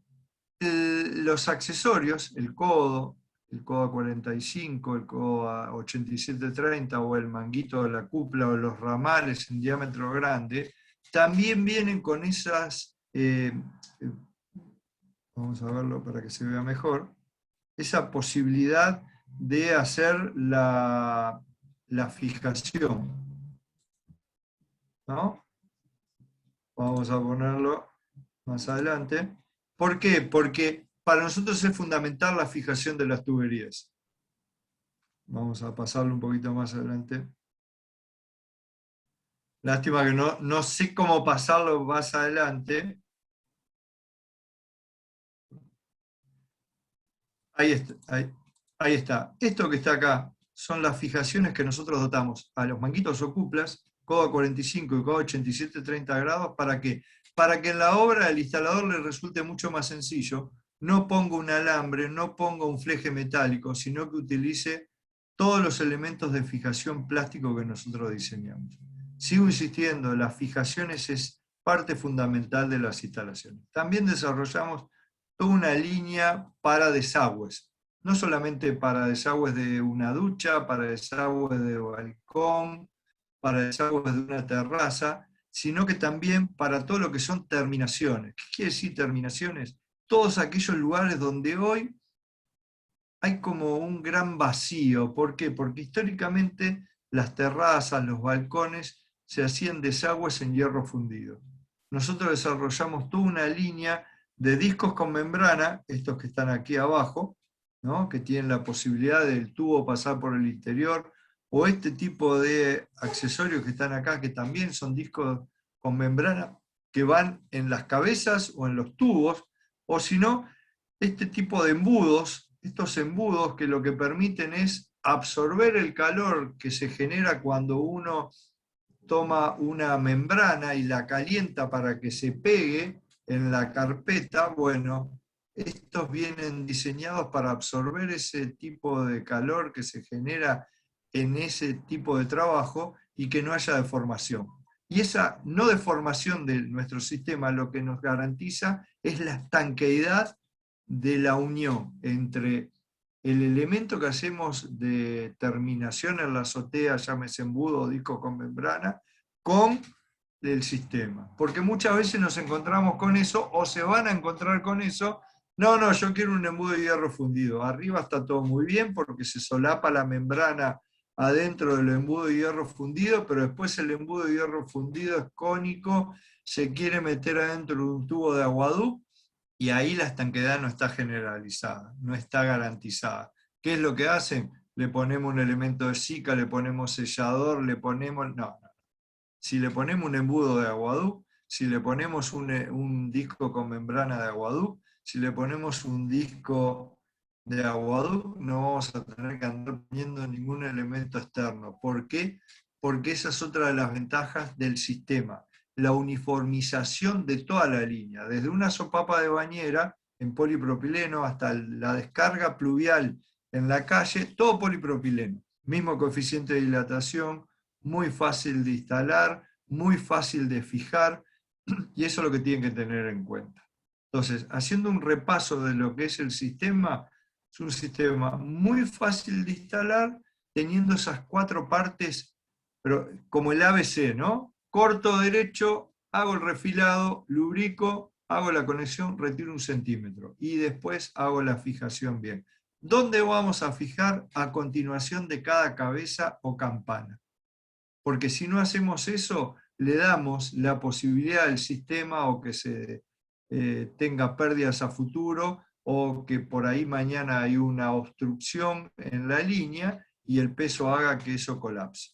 los accesorios, el codo A45, el codo A8730 o el manguito de la cúpula o los ramales en diámetro grande, también vienen con esas, vamos a verlo para que se vea mejor, esa posibilidad de hacer la fijación, ¿no? Vamos a ponerlo más adelante. ¿Por qué? Porque para nosotros es fundamental la fijación de las tuberías. Vamos a pasarlo un poquito más adelante. Lástima que no sé cómo pasarlo más adelante. Ahí está, ahí está. Esto que está acá son las fijaciones que nosotros dotamos a los manguitos o cuplas, codo 45 y codo 87-30 grados, ¿para qué? Para que en la obra el instalador le resulte mucho más sencillo. No ponga un alambre, no ponga un fleje metálico, sino que utilice todos los elementos de fijación plástico que nosotros diseñamos. Sigo insistiendo, las fijaciones es parte fundamental de las instalaciones. También desarrollamos toda una línea para desagües, no solamente para desagües de una ducha, para desagües de balcón, para desagües de una terraza, sino que también para todo lo que son terminaciones. ¿Qué quiere decir terminaciones? Todos aquellos lugares donde hoy hay como un gran vacío. ¿Por qué? Porque históricamente las terrazas, los balcones, se hacían desagües en hierro fundido. Nosotros desarrollamos toda una línea de discos con membrana, estos que están aquí abajo, ¿no? Que tienen la posibilidad del tubo pasar por el interior, o este tipo de accesorios que están acá, que también son discos con membrana, que van en las cabezas o en los tubos, o si no, este tipo de embudos, estos embudos que lo que permiten es absorber el calor que se genera cuando uno toma una membrana y la calienta para que se pegue en la carpeta. Bueno, estos vienen diseñados para absorber ese tipo de calor que se genera en ese tipo de trabajo y que no haya deformación. Y esa no deformación de nuestro sistema lo que nos garantiza es la estanqueidad de la unión entre el elemento que hacemos de terminación en la azotea, llámese embudo o disco con membrana, con el sistema. Porque muchas veces nos encontramos con eso, o se van a encontrar con eso. No, yo quiero un embudo de hierro fundido. Arriba está todo muy bien porque se solapa la membrana adentro del embudo de hierro fundido, pero después el embudo de hierro fundido es cónico, se quiere meter adentro de un tubo de aguadú, y ahí la estanqueidad no está generalizada, no está garantizada. ¿Qué es lo que hacen? Le ponemos un elemento de Sika, le ponemos sellador, le ponemos... No. Si le ponemos un embudo de aguadú, si le ponemos un disco con membrana de aguadú, si le ponemos un disco de aguadú, no vamos a tener que andar poniendo ningún elemento externo. ¿Por qué? Porque esa es otra de las ventajas del sistema, la uniformización de toda la línea, desde una sopapa de bañera en polipropileno hasta la descarga pluvial en la calle, todo polipropileno. Mismo coeficiente de dilatación, muy fácil de instalar, muy fácil de fijar, y eso es lo que tienen que tener en cuenta. Entonces, haciendo un repaso de lo que es el sistema, es un sistema muy fácil de instalar, teniendo esas 4 partes, pero como el ABC, ¿no? Corto derecho, hago el refilado, lubrico, hago la conexión, retiro 1 centímetro, y después hago la fijación bien. ¿Dónde vamos a fijar? A continuación de cada cabeza o campana. porque si no hacemos eso, le damos la posibilidad al sistema o que se tenga pérdidas a futuro, o que por ahí mañana hay una obstrucción en la línea y el peso haga que eso colapse.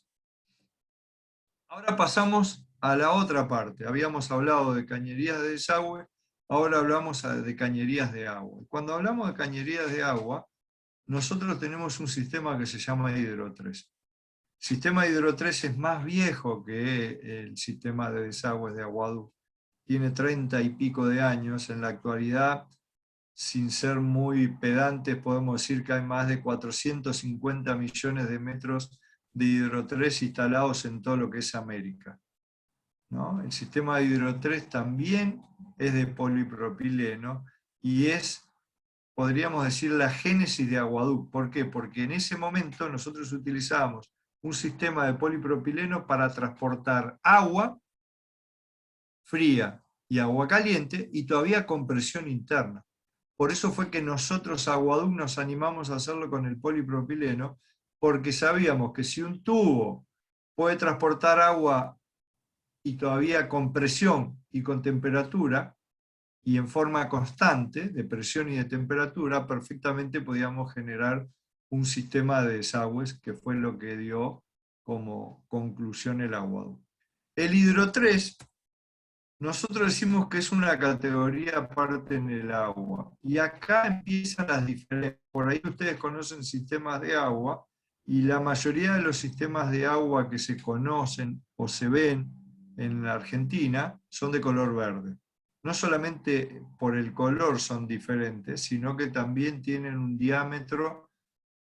Ahora pasamos a la otra parte. Habíamos hablado de cañerías de desagüe, ahora hablamos de cañerías de agua. Cuando hablamos de cañerías de agua, nosotros tenemos un sistema que se llama Hidro 3. El sistema Hidro 3 es más viejo que el sistema de desagües de Aguadú. Tiene 30 y pico de años. En la actualidad, sin ser muy pedantes, podemos decir que hay más de 450 millones de metros de Hidro 3 instalados en todo lo que es América, ¿no? El sistema de Hidro 3 también es de polipropileno y es, podríamos decir, la génesis de Aguadú. ¿Por qué? Porque en ese momento nosotros utilizábamos un sistema de polipropileno para transportar agua fría y agua caliente, y todavía con presión interna. Por eso fue que nosotros, Aguadú, nos animamos a hacerlo con el polipropileno, porque sabíamos que si un tubo puede transportar agua y todavía con presión y con temperatura, y en forma constante, de presión y de temperatura, perfectamente podíamos generar un sistema de desagües, que fue lo que dio como conclusión el Aguadú. El Hidro 3, nosotros decimos que es una categoría aparte en el agua. Y acá empiezan las diferencias. Por ahí ustedes conocen sistemas de agua, y la mayoría de los sistemas de agua que se conocen o se ven en la Argentina son de color verde. No solamente por el color son diferentes, sino que también tienen un diámetro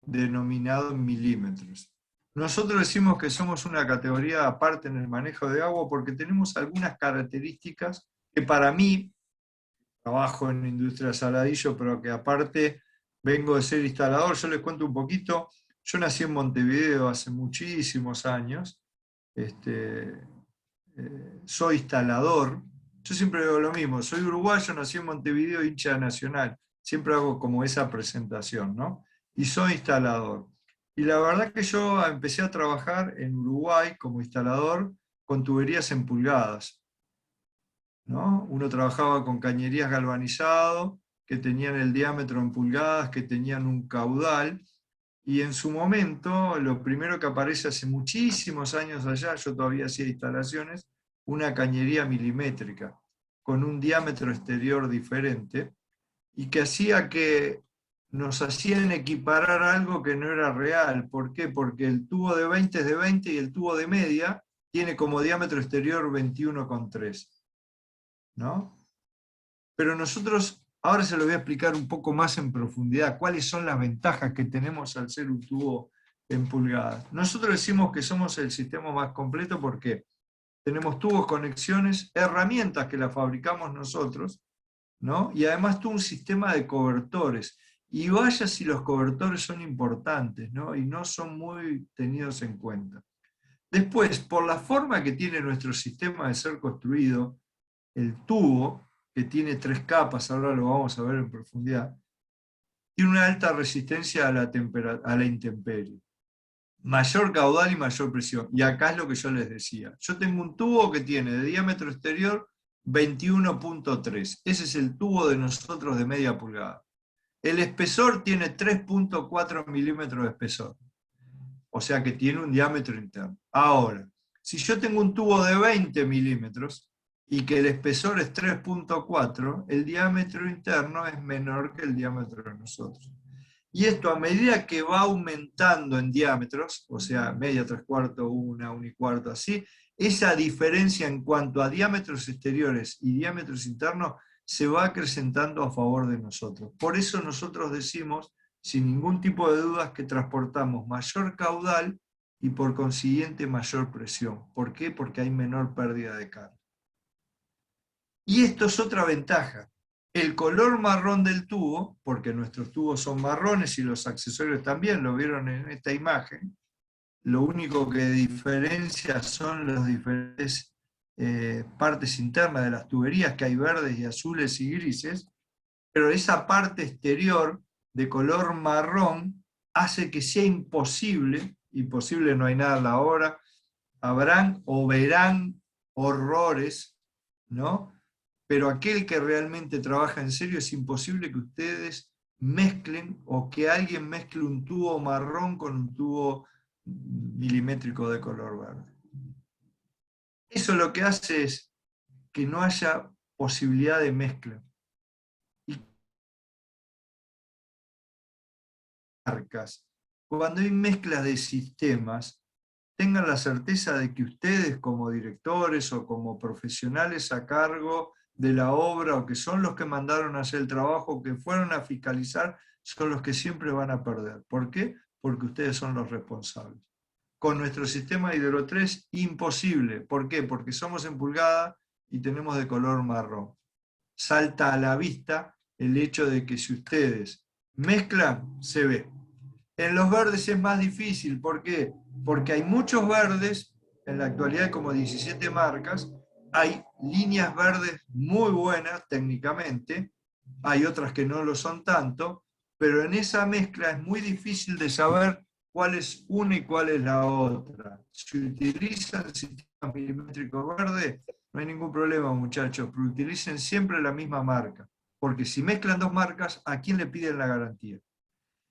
denominado en milímetros. Nosotros decimos que somos una categoría aparte en el manejo de agua porque tenemos algunas características que, para mí, trabajo en industria saladillo, pero que aparte vengo de ser instalador. Yo les cuento un poquito. Yo nací en Montevideo hace muchísimos años. Soy instalador. Yo siempre digo lo mismo, soy uruguayo, nací en Montevideo, hincha nacional. Siempre hago como esa presentación, ¿no? Y soy instalador. Y la verdad que yo empecé a trabajar en Uruguay como instalador con tuberías en pulgadas, ¿no? Uno trabajaba con cañerías galvanizado, que tenían el diámetro en pulgadas, que tenían un caudal, y en su momento, lo primero que aparece hace muchísimos años allá, yo todavía hacía instalaciones, una cañería milimétrica, con un diámetro exterior diferente, y que hacía que nos hacían equiparar algo que no era real. ¿Por qué? Porque el tubo de 20 es de 20 y el tubo de media tiene como diámetro exterior 21,3, ¿no? Pero nosotros, ahora se lo voy a explicar un poco más en profundidad, cuáles son las ventajas que tenemos al ser un tubo en pulgadas. Nosotros decimos que somos el sistema más completo porque tenemos tubos, conexiones, herramientas que las fabricamos nosotros, ¿no? Y además todo un sistema de cobertores. Y vaya si los cobertores son importantes, ¿no? Y no son muy tenidos en cuenta. Después, por la forma que tiene nuestro sistema de ser construido, el tubo, que tiene 3 capas, ahora lo vamos a ver en profundidad, tiene una alta resistencia a la intemperie. Mayor caudal y mayor presión. Y acá es lo que yo les decía. Yo tengo un tubo que tiene de diámetro exterior 21,3. Ese es el tubo de nosotros de media pulgada. El espesor tiene 3,4 milímetros de espesor. O sea que tiene un diámetro interno. Ahora, si yo tengo un tubo de 20 milímetros y que el espesor es 3,4, el diámetro interno es menor que el diámetro de nosotros. Y esto, a medida que va aumentando en diámetros, o sea, media, 3/4, 1,1/4, así, esa diferencia en cuanto a diámetros exteriores y diámetros internos se va acrecentando a favor de nosotros. Por eso nosotros decimos, sin ningún tipo de dudas, que transportamos mayor caudal y por consiguiente mayor presión. ¿Por qué? Porque hay menor pérdida de carga. Y esto es otra ventaja. El color marrón del tubo, porque nuestros tubos son marrones y los accesorios también, lo vieron en esta imagen, lo único que diferencia son las diferentes partes internas de las tuberías, que hay verdes y azules y grises, pero esa parte exterior de color marrón hace que sea imposible no hay nada a la hora, habrán o verán horrores, ¿no? Pero aquel que realmente trabaja en serio, es imposible que ustedes mezclen o que alguien mezcle un tubo marrón con un tubo milimétrico de color verde. Eso lo que hace es que no haya posibilidad de mezcla. Y marcas, cuando hay mezclas de sistemas, tengan la certeza de que ustedes como directores o como profesionales a cargo de la obra, o que son los que mandaron a hacer el trabajo, que fueron a fiscalizar, son los que siempre van a perder. ¿Por qué? Porque ustedes son los responsables. Con nuestro sistema Hidro 3, imposible. ¿Por qué? Porque somos en pulgada y tenemos de color marrón. Salta a la vista el hecho de que si ustedes mezclan, se ve. En los verdes es más difícil. ¿Por qué? Porque hay muchos verdes, en la actualidad hay como 17 marcas, hay líneas verdes muy buenas técnicamente, hay otras que no lo son tanto, pero en esa mezcla es muy difícil de saber cuál es una y cuál es la otra. Si utilizan sistema milimétrico verde, no hay ningún problema, muchachos, pero utilicen siempre la misma marca, porque si mezclan dos marcas, ¿a quién le piden la garantía?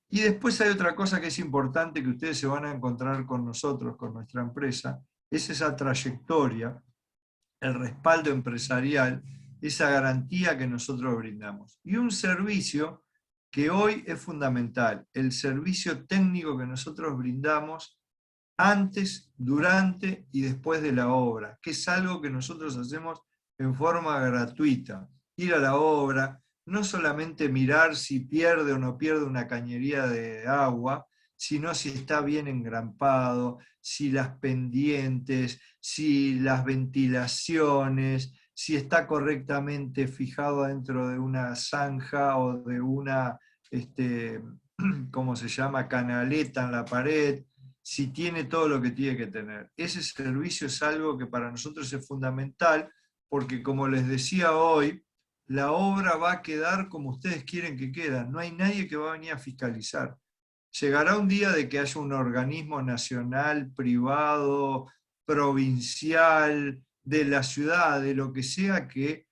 Y después hay otra cosa que es importante que ustedes se van a encontrar con nosotros, con nuestra empresa, es esa trayectoria, el respaldo empresarial, esa garantía que nosotros brindamos. Y un servicio que hoy es fundamental, el servicio técnico que nosotros brindamos antes, durante y después de la obra, que es algo que nosotros hacemos en forma gratuita. Ir a la obra, no solamente mirar si pierde o no pierde una cañería de agua, sino si está bien engrampado, si las pendientes, si las ventilaciones, si está correctamente fijado dentro de una zanja o de una, ¿cómo se llama?, canaleta en la pared, si tiene todo lo que tiene que tener. Ese servicio es algo que para nosotros es fundamental, porque como les decía hoy, la obra va a quedar como ustedes quieren que quede. No hay nadie que va a venir a fiscalizar. Llegará un día de que haya un organismo nacional, privado, provincial, de la ciudad, de lo que sea, que,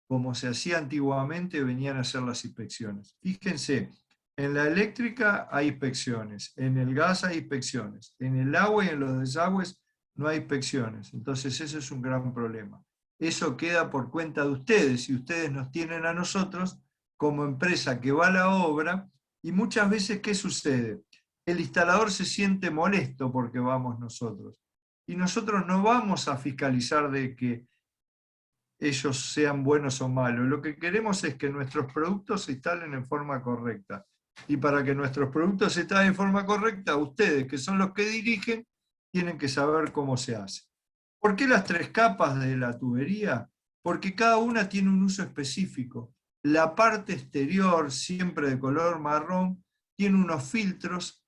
como se hacía antiguamente, venían a hacer las inspecciones. Fíjense, en la eléctrica hay inspecciones, en el gas hay inspecciones, en el agua y en los desagües no hay inspecciones. Entonces eso es un gran problema. Eso queda por cuenta de ustedes, y ustedes nos tienen a nosotros como empresa que va a la obra. Y muchas veces, ¿qué sucede? El instalador se siente molesto porque vamos nosotros. Y nosotros no vamos a fiscalizar de que ellos sean buenos o malos. Lo que queremos es que nuestros productos se instalen en forma correcta. Y para que nuestros productos se instalen en forma correcta, ustedes, que son los que dirigen, tienen que saber cómo se hace. ¿Por qué las 3 capas de la tubería? Porque cada una tiene un uso específico. La parte exterior, siempre de color marrón, tiene unos filtros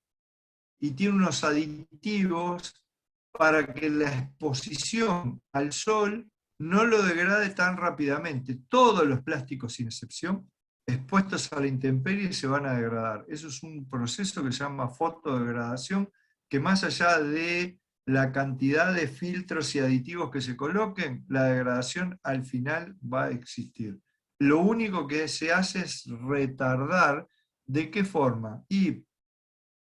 y tiene unos aditivos para que la exposición al sol no lo degrade tan rápidamente. Todos los plásticos, sin excepción, expuestos a la intemperie, se van a degradar. Eso es un proceso que se llama fotodegradación, que más allá de la cantidad de filtros y aditivos que se coloquen, la degradación al final va a existir. Lo único que se hace es retardar. ¿De qué forma? Y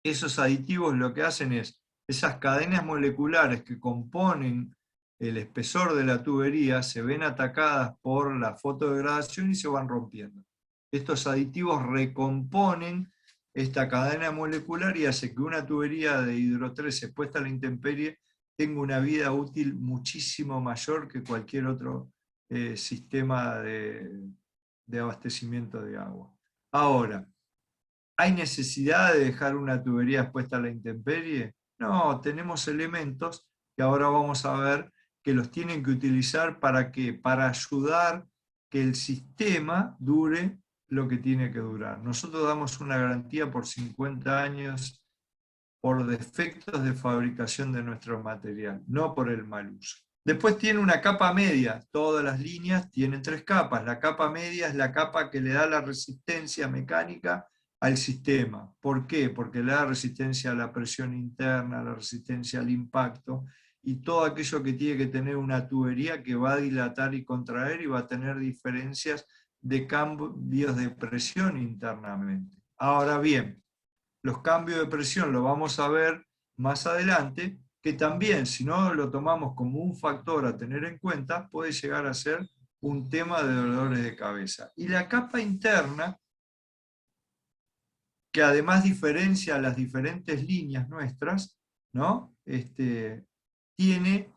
esos aditivos lo que hacen es, esas cadenas moleculares que componen el espesor de la tubería se ven atacadas por la fotodegradación y se van rompiendo. Estos aditivos recomponen esta cadena molecular y hace que una tubería de Hidro 3 expuesta a la intemperie tenga una vida útil muchísimo mayor que cualquier otro sistema de abastecimiento de agua. Ahora, ¿hay necesidad de dejar una tubería expuesta a la intemperie? No, tenemos elementos que ahora vamos a ver que los tienen que utilizar para ¿qué? Para ayudar que el sistema dure lo que tiene que durar. Nosotros damos una garantía por 50 años por defectos de fabricación de nuestro material, no por el mal uso. Después tiene una capa media, todas las líneas tienen 3 capas. La capa media es la capa que le da la resistencia mecánica al sistema. ¿Por qué? Porque le da resistencia a la presión interna, la resistencia al impacto, y todo aquello que tiene que tener una tubería que va a dilatar y contraer y va a tener diferencias de cambios de presión internamente. Ahora bien, los cambios de presión lo vamos a ver más adelante, que también, si no lo tomamos como un factor a tener en cuenta, puede llegar a ser un tema de dolores de cabeza. Y la capa interna, que además diferencia las diferentes líneas nuestras, ¿no? Tiene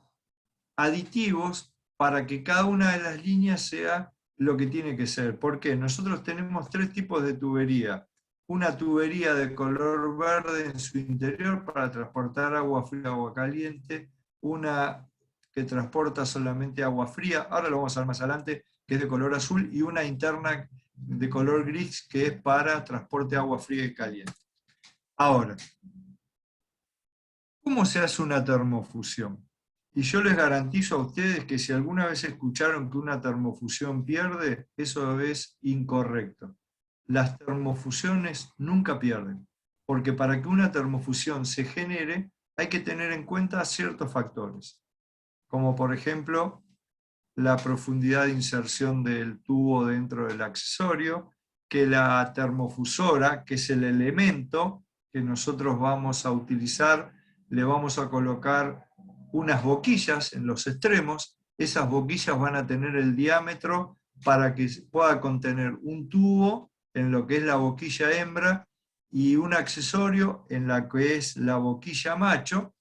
aditivos para que cada una de las líneas sea lo que tiene que ser. ¿Por qué? Nosotros tenemos tres tipos de tubería. Una tubería de color verde en su interior para transportar agua fría, agua caliente, una que transporta solamente agua fría, ahora lo vamos a ver más adelante, que es de color azul, y una interna de color gris que es para transporte de agua fría y caliente. Ahora, ¿cómo se hace una termofusión? Y yo les garantizo a ustedes que si alguna vez escucharon que una termofusión pierde, eso es incorrecto. Las termofusiones nunca pierden, porque para que una termofusión se genere hay que tener en cuenta ciertos factores, como por ejemplo la profundidad de inserción del tubo dentro del accesorio, que la termofusora, que es el elemento que nosotros vamos a utilizar, le vamos a colocar unas boquillas en los extremos. Esas boquillas van a tener el diámetro para que pueda contener un tubo en lo que es la boquilla hembra y un accesorio en la que es la boquilla macho.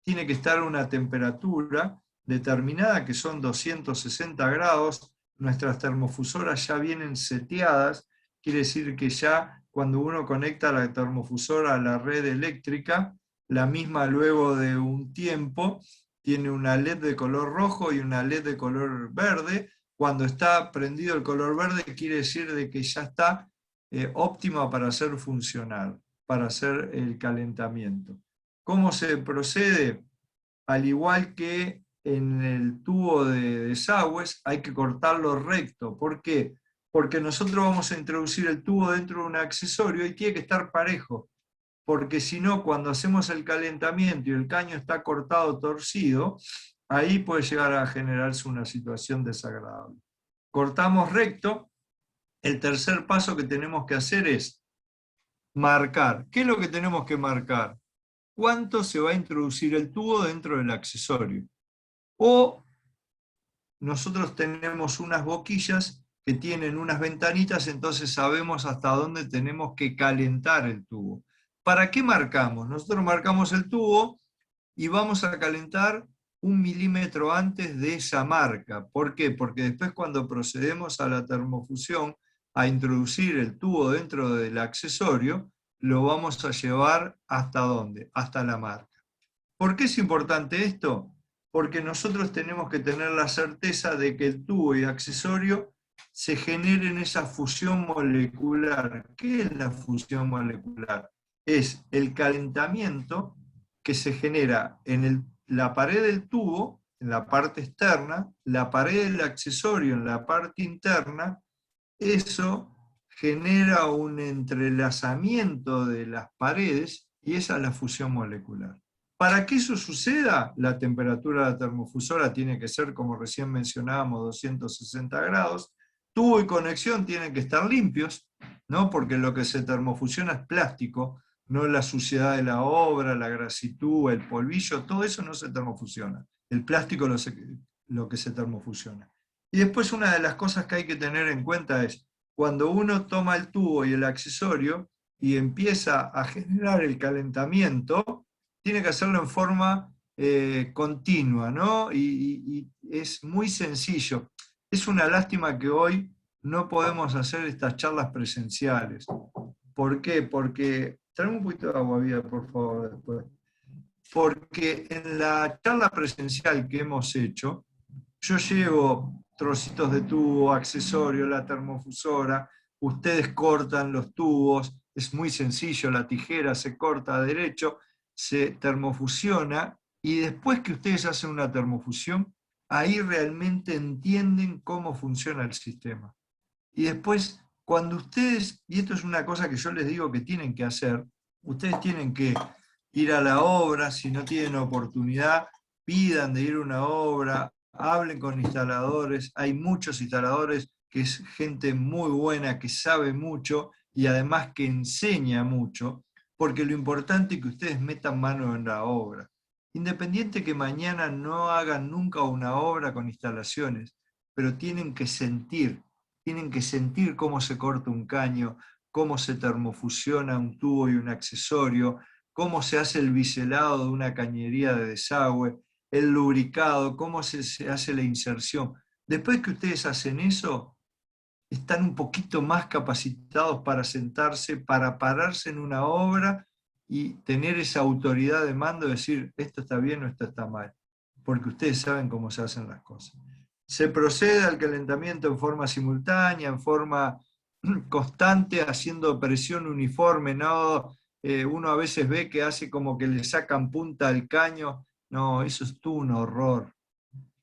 Tiene que estar a una temperatura determinada, que son 260 grados. Nuestras termofusoras ya vienen seteadas, quiere decir que ya cuando uno conecta la termofusora a la red eléctrica, la misma luego de un tiempo tiene una LED de color rojo y una LED de color verde. Cuando está prendido el color verde quiere decir de que ya está óptima para hacer funcionar, para hacer el calentamiento. ¿Cómo se procede? Al igual que en el tubo de desagües, hay que cortarlo recto. ¿Por qué? Porque nosotros vamos a introducir el tubo dentro de un accesorio y tiene que estar parejo, porque si no, cuando hacemos el calentamiento y el caño está cortado, torcido, ahí puede llegar a generarse una situación desagradable. Cortamos recto. El tercer paso que tenemos que hacer es marcar. ¿Qué es lo que tenemos que marcar? ¿Cuánto se va a introducir el tubo dentro del accesorio? O nosotros tenemos unas boquillas que tienen unas ventanitas, entonces sabemos hasta dónde tenemos que calentar el tubo. ¿Para qué marcamos? Nosotros marcamos el tubo y vamos a calentar 1 milímetro antes de esa marca. ¿Por qué? Porque después cuando procedemos a la termofusión, a introducir el tubo dentro del accesorio, lo vamos a llevar ¿hasta dónde? Hasta la marca. ¿Por qué es importante esto? Porque nosotros tenemos que tener la certeza de que el tubo y accesorio se generen esa fusión molecular. ¿Qué es la fusión molecular? Es el calentamiento que se genera en la pared del tubo, en la parte externa, la pared del accesorio en la parte interna. Eso genera un entrelazamiento de las paredes y esa es la fusión molecular. Para que eso suceda, la temperatura de la termofusora tiene que ser, como recién mencionábamos, 260 grados. Tubo y conexión tienen que estar limpios, ¿no? Porque lo que se termofusiona es plástico, no la suciedad de la obra, la grasitud, el polvillo, todo eso no se termofusiona. El plástico es lo que se termofusiona. Y después una de las cosas que hay que tener en cuenta es, cuando uno toma el tubo y el accesorio y empieza a generar el calentamiento, tiene que hacerlo en forma continua, ¿no? Y es muy sencillo. Es una lástima que hoy no podemos hacer estas charlas presenciales. ¿Por qué? Porque, tráeme un poquito de agua, vida, por favor, después. Porque en la charla presencial que hemos hecho, yo llevo trocitos de tubo, accesorios, la termofusora, ustedes cortan los tubos, es muy sencillo, la tijera se corta derecho, se termofusiona, y después que ustedes hacen una termofusión, ahí realmente entienden cómo funciona el sistema. Y después, cuando ustedes, y esto es una cosa que yo les digo que tienen que hacer, ustedes tienen que ir a la obra, si no tienen oportunidad, pidan de ir a una obra, hablen con instaladores, hay muchos instaladores que es gente muy buena, que sabe mucho y además que enseña mucho, porque lo importante es que ustedes metan mano en la obra. Independiente que mañana no hagan nunca una obra con instalaciones, pero tienen que sentir cómo se corta un caño, cómo se termofusiona un tubo y un accesorio, cómo se hace el biselado de una cañería de desagüe, el lubricado, cómo se hace la inserción. Después que ustedes hacen eso, están un poquito más capacitados para sentarse, para pararse en una obra y tener esa autoridad de mando, decir, esto está bien o esto está mal, porque ustedes saben cómo se hacen las cosas. Se procede al calentamiento en forma simultánea, en forma constante, haciendo presión uniforme, ¿no? Uno a veces ve que hace como que le sacan punta al caño, no, eso es todo un horror.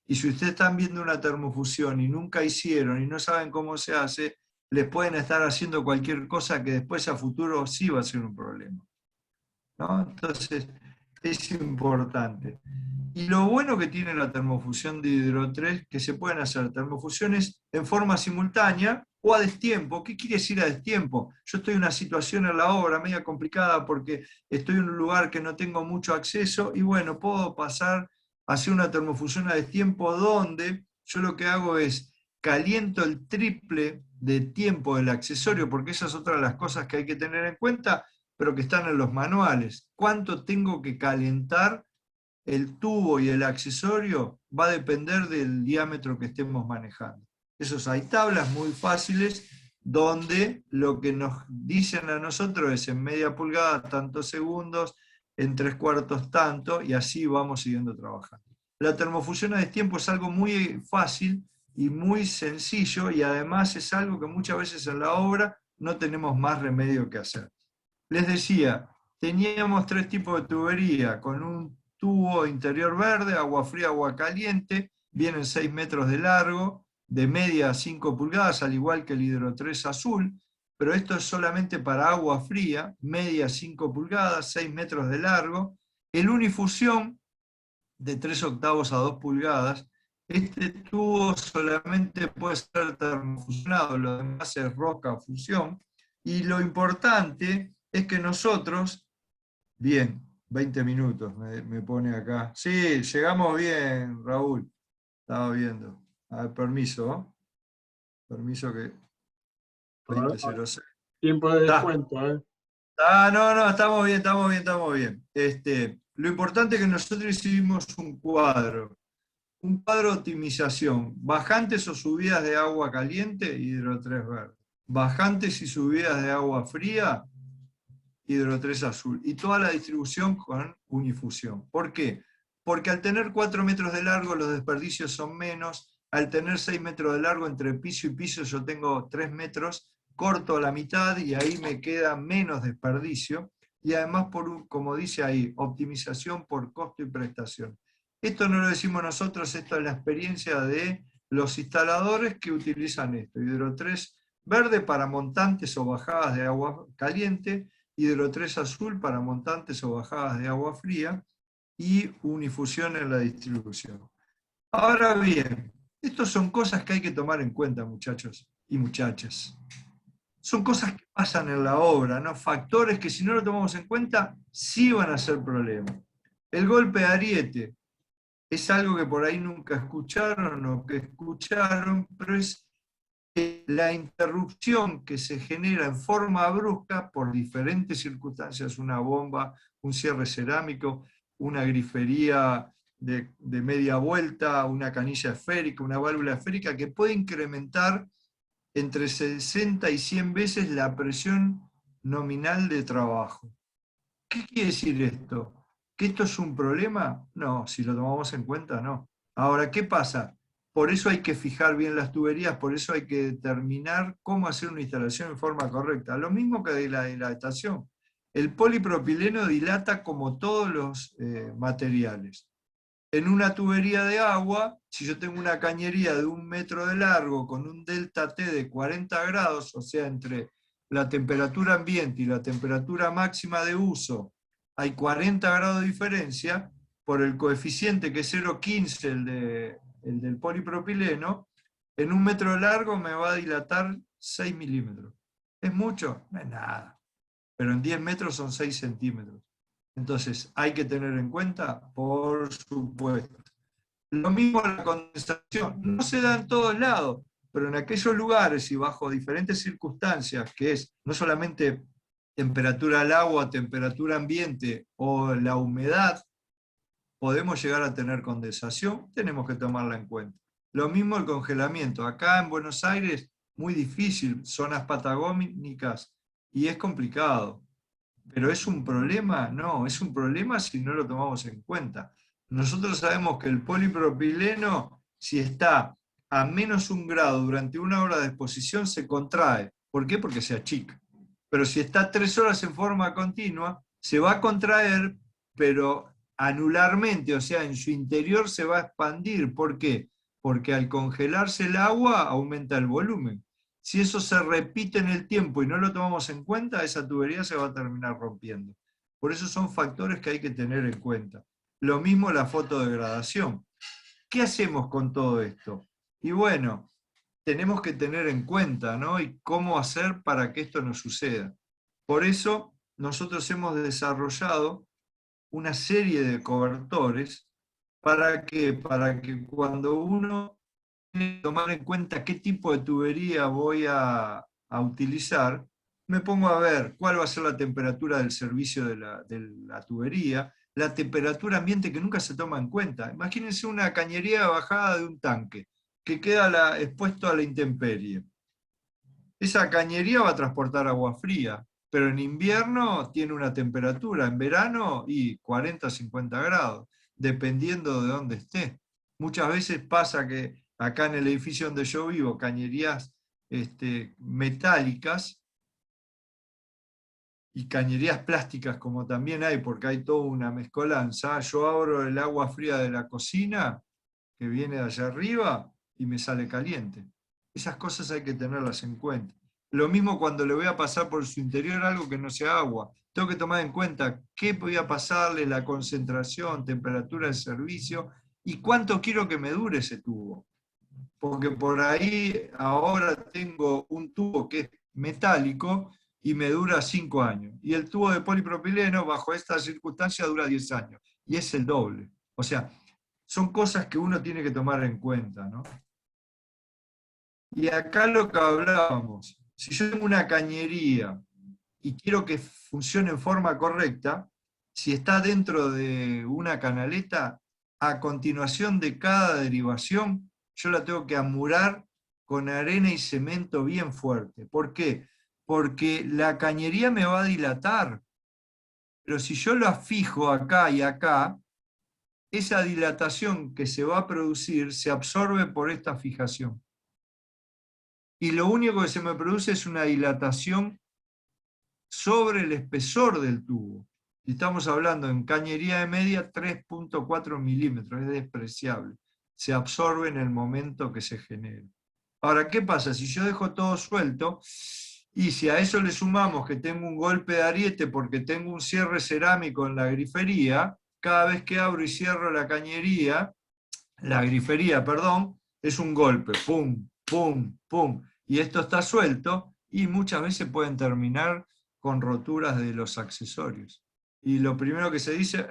Y si ustedes están viendo una termofusión y nunca hicieron y no saben cómo se hace, les pueden estar haciendo cualquier cosa que después a futuro sí va a ser un problema, ¿no? Entonces, es importante. Y lo bueno que tiene la termofusión de Hidro 3, que se pueden hacer termofusiones en forma simultánea o a destiempo. ¿Qué quiere decir a destiempo? Yo estoy en una situación en la obra media complicada porque estoy en un lugar que no tengo mucho acceso y bueno, puedo pasar a hacer una termofusión a destiempo donde yo lo que hago es caliento el triple de tiempo del accesorio, porque esa es otra de las cosas que hay que tener en cuenta, pero que están en los manuales. ¿Cuánto tengo que calentar el tubo y el accesorio? Va a depender del diámetro que estemos manejando. Hay tablas muy fáciles donde lo que nos dicen a nosotros es en media pulgada tantos segundos, en 3/4 tanto, y así vamos siguiendo trabajando. La termofusión a destiempo es algo muy fácil y muy sencillo, y además es algo que muchas veces en la obra no tenemos más remedio que hacer. Les decía, teníamos 3 tipos de tubería, con un tubo interior verde, agua fría, agua caliente, vienen 6 metros de largo, de media a 5 pulgadas, al igual que el Hidro 3 azul, pero esto es solamente para agua fría, media 5 pulgadas, 6 metros de largo. El unifusión, de 3/8 a 2 pulgadas, este tubo solamente puede ser termofusionado, lo demás es roca fusión, y lo importante es que nosotros, bien, 20 minutos me pone acá. Sí, llegamos bien, Raúl. Estaba viendo. A ver, permiso, ¿no? Permiso que 20:06. Tiempo de Está. descuento, ¿eh? No, estamos bien, estamos bien. Lo importante es que nosotros hicimos un cuadro de optimización, bajantes o subidas de agua caliente, Hidro 3 verde. Bajantes y subidas de agua fría, Hidro 3 azul. Y toda la distribución con unifusión. ¿Por qué? Porque al tener 4 metros de largo los desperdicios son menos, al tener 6 metros de largo entre piso y piso yo tengo 3 metros, corto a la mitad y ahí me queda menos desperdicio. Y además, como dice ahí, optimización por costo y prestación. Esto no lo decimos nosotros, esto es la experiencia de los instaladores que utilizan esto. Hidro 3 verde para montantes o bajadas de agua caliente, Hidro 3 azul para montantes o bajadas de agua fría, y unifusión en la distribución. Ahora bien, estas son cosas que hay que tomar en cuenta, muchachos y muchachas. Son cosas que pasan en la obra, ¿no? Factores que si no lo tomamos en cuenta, sí van a ser problemas. El golpe de ariete es algo que por ahí nunca escucharon o que escucharon, pero es la interrupción que se genera en forma brusca por diferentes circunstancias, una bomba, un cierre cerámico, una grifería de media vuelta, una canilla esférica, una válvula esférica, que puede incrementar entre 60 y 100 veces la presión nominal de trabajo. ¿Qué quiere decir esto? ¿Que esto es un problema? No, si lo tomamos en cuenta, no. Ahora, ¿qué pasa? Por eso hay que fijar bien las tuberías, por eso hay que determinar cómo hacer una instalación en forma correcta. Lo mismo que de la dilatación. El polipropileno dilata como todos los materiales. En una tubería de agua, si yo tengo una cañería de 1 metro de largo con un delta T de 40 grados, o sea, entre la temperatura ambiente y la temperatura máxima de uso, hay 40 grados de diferencia, por el coeficiente que es 0,15, el del polipropileno, en 1 metro de largo me va a dilatar 6 milímetros. ¿Es mucho? No es nada. Pero en 10 metros son 6 centímetros. Entonces, ¿hay que tener en cuenta? Por supuesto. Lo mismo la condensación. No se da en todos lados, pero en aquellos lugares y bajo diferentes circunstancias, que es no solamente temperatura del agua, temperatura ambiente o la humedad, podemos llegar a tener condensación, tenemos que tomarla en cuenta. Lo mismo el congelamiento. Acá en Buenos Aires, muy difícil, zonas patagónicas, y es complicado. ¿Pero es un problema? No, es un problema si no lo tomamos en cuenta. Nosotros sabemos que el polipropileno, si está a menos 1 grado durante 1 hora de exposición, se contrae. ¿Por qué? Porque se achica. Pero si está 3 horas en forma continua, se va a contraer, pero anularmente, o sea, en su interior se va a expandir. ¿Por qué? Porque al congelarse el agua aumenta el volumen. Si eso se repite en el tiempo y no lo tomamos en cuenta, esa tubería se va a terminar rompiendo. Por eso son factores que hay que tener en cuenta. Lo mismo la fotodegradación. ¿Qué hacemos con todo esto? Y bueno, tenemos que tener en cuenta, ¿no? Y cómo hacer para que esto no suceda. Por eso nosotros hemos desarrollado una serie de cobertores para que cuando uno tiene que tomar en cuenta qué tipo de tubería voy a utilizar, me pongo a ver cuál va a ser la temperatura del servicio de la tubería, la temperatura ambiente que nunca se toma en cuenta. Imagínense una cañería bajada de un tanque que queda expuesto a la intemperie. Esa cañería va a transportar agua fría, pero en invierno tiene una temperatura, en verano y 40 50 grados, dependiendo de dónde esté. Muchas veces pasa que acá en el edificio donde yo vivo, cañerías metálicas y cañerías plásticas como también hay, porque hay toda una mezcolanza. Yo abro el agua fría de la cocina, que viene de allá arriba, y me sale caliente. Esas cosas hay que tenerlas en cuenta. Lo mismo cuando le voy a pasar por su interior algo que no sea agua. Tengo que tomar en cuenta qué voy a pasarle, la concentración, temperatura del servicio, y cuánto quiero que me dure ese tubo. Porque por ahí ahora tengo un tubo que es metálico y me dura 5 años. Y el tubo de polipropileno, bajo esta circunstancia, dura 10 años. Y es el doble. O sea, son cosas que uno tiene que tomar en cuenta, ¿no? Y acá lo que hablábamos, si yo tengo una cañería y quiero que funcione en forma correcta, si está dentro de una canaleta, a continuación de cada derivación, yo la tengo que amurar con arena y cemento bien fuerte. ¿Por qué? Porque la cañería me va a dilatar, pero si yo la fijo acá y acá, esa dilatación que se va a producir se absorbe por esta fijación. Y lo único que se me produce es una dilatación sobre el espesor del tubo. Y estamos hablando en cañería de media 3,4 milímetros, es despreciable. Se absorbe en el momento que se genera. Ahora, ¿qué pasa? Si yo dejo todo suelto, y si a eso le sumamos que tengo un golpe de ariete porque tengo un cierre cerámico en la grifería, cada vez que abro y cierro la grifería, perdón, es un golpe, pum, pum, pum. Y esto está suelto y muchas veces pueden terminar con roturas de los accesorios. Y lo primero que se dice,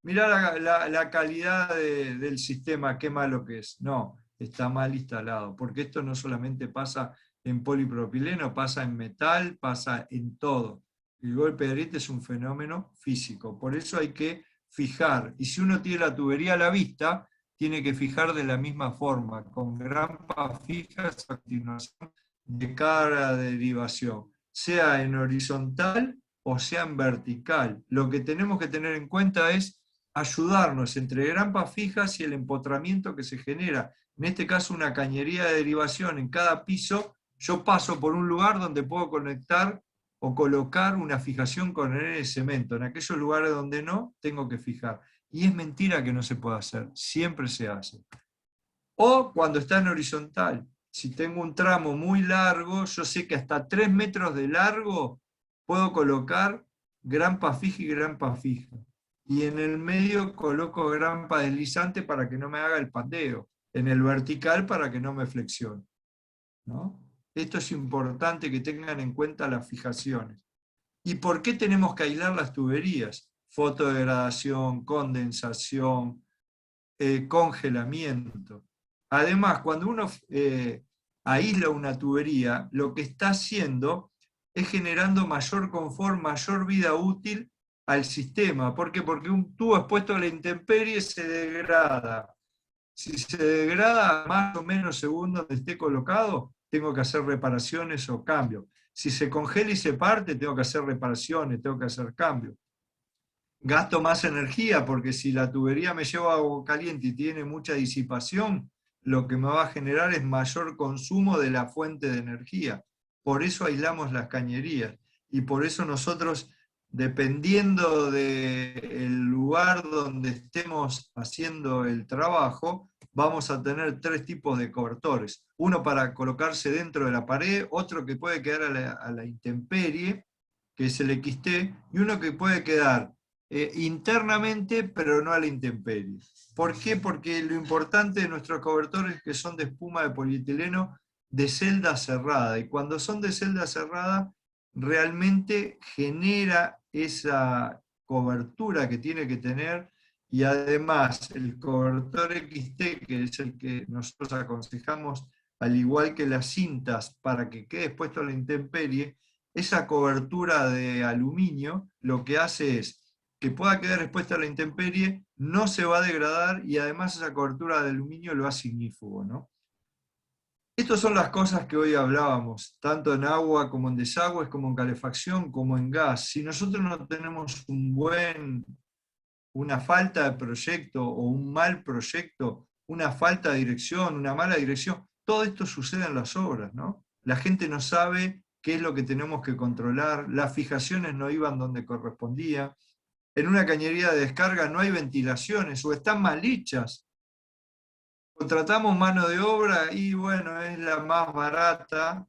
mirá la calidad del sistema, qué malo que es. No, está mal instalado, porque esto no solamente pasa en polipropileno, pasa en metal, pasa en todo. El golpe de ariete es un fenómeno físico, por eso hay que fijar. Y si uno tiene la tubería a la vista, tiene que fijar de la misma forma, con grampas fijas a continuación de cada derivación, sea en horizontal o sea en vertical. Lo que tenemos que tener en cuenta es ayudarnos entre grampas fijas y el empotramiento que se genera. En este caso, una cañería de derivación en cada piso, yo paso por un lugar donde puedo conectar o colocar una fijación con arena de cemento. En aquellos lugares donde no, tengo que fijar. Y es mentira que no se pueda hacer, siempre se hace. O cuando está en horizontal, si tengo un tramo muy largo, yo sé que hasta 3 metros de largo puedo colocar grampa fija y grampa fija. y en el medio coloco grampa deslizante para que no me haga el pandeo, en el vertical para que no me flexione, ¿no? Esto es importante que tengan en cuenta las fijaciones. ¿Y por qué tenemos que aislar las tuberías? Fotodegradación, condensación, congelamiento. Además, cuando uno aísla una tubería, lo que está haciendo es generando mayor confort, mayor vida útil al sistema. ¿Por qué? Porque un tubo expuesto a la intemperie se degrada. Si se degrada más o menos según donde esté colocado, tengo que hacer reparaciones o cambios. Si se congela y se parte, tengo que hacer reparaciones, tengo que hacer cambios. Gasto más energía porque si la tubería me lleva agua caliente y tiene mucha disipación, lo que me va a generar es mayor consumo de la fuente de energía. Por eso aislamos las cañerías y por eso nosotros, dependiendo del lugar donde estemos haciendo el trabajo, vamos a tener 3 tipos de cobertores. Uno para colocarse dentro de la pared, otro que puede quedar a la intemperie, que es el XT, y uno que puede quedar internamente, pero no a la intemperie. ¿Por qué? Porque lo importante de nuestros cobertores es que son de espuma de polietileno de celda cerrada, y cuando son de celda cerrada, realmente genera esa cobertura que tiene que tener, y además el cobertor XT, que es el que nosotros aconsejamos, al igual que las cintas, para que quede expuesto a la intemperie, esa cobertura de aluminio lo que hace es que pueda quedar expuesta a la intemperie, no se va a degradar y además esa cobertura de aluminio lo hace ignífugo, ¿no? Estas son las cosas que hoy hablábamos, tanto en agua como en desagües, como en calefacción, como en gas. Si nosotros no tenemos una falta de proyecto o un mal proyecto, una falta de dirección, una mala dirección, todo esto sucede en las obras, ¿no? La gente no sabe qué es lo que tenemos que controlar, las fijaciones no iban donde correspondía, en una cañería de descarga no hay ventilaciones o están mal hechas. Contratamos mano de obra y bueno, es la más barata,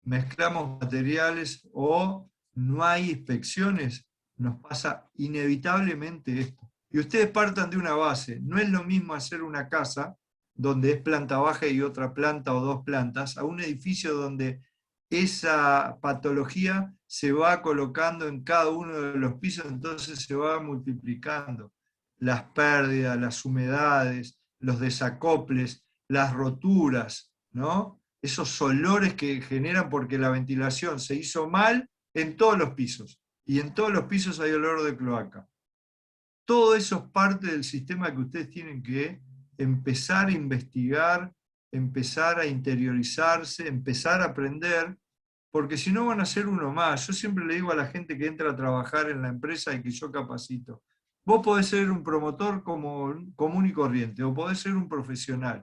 mezclamos materiales o no hay inspecciones, nos pasa inevitablemente esto. Y ustedes partan de una base, no es lo mismo hacer una casa donde es planta baja y otra planta o 2 plantas, a un edificio donde esa patología se va colocando en cada uno de los pisos, entonces se va multiplicando las pérdidas, las humedades, los desacoples, las roturas, ¿no? Esos olores que generan porque la ventilación se hizo mal en todos los pisos, y en todos los pisos hay olor de cloaca. Todo eso es parte del sistema que ustedes tienen que empezar a investigar, empezar a interiorizarse, empezar a aprender, porque si no van a ser uno más. Yo siempre le digo a la gente que entra a trabajar en la empresa y que yo capacito, vos podés ser un promotor común y corriente, o podés ser un profesional.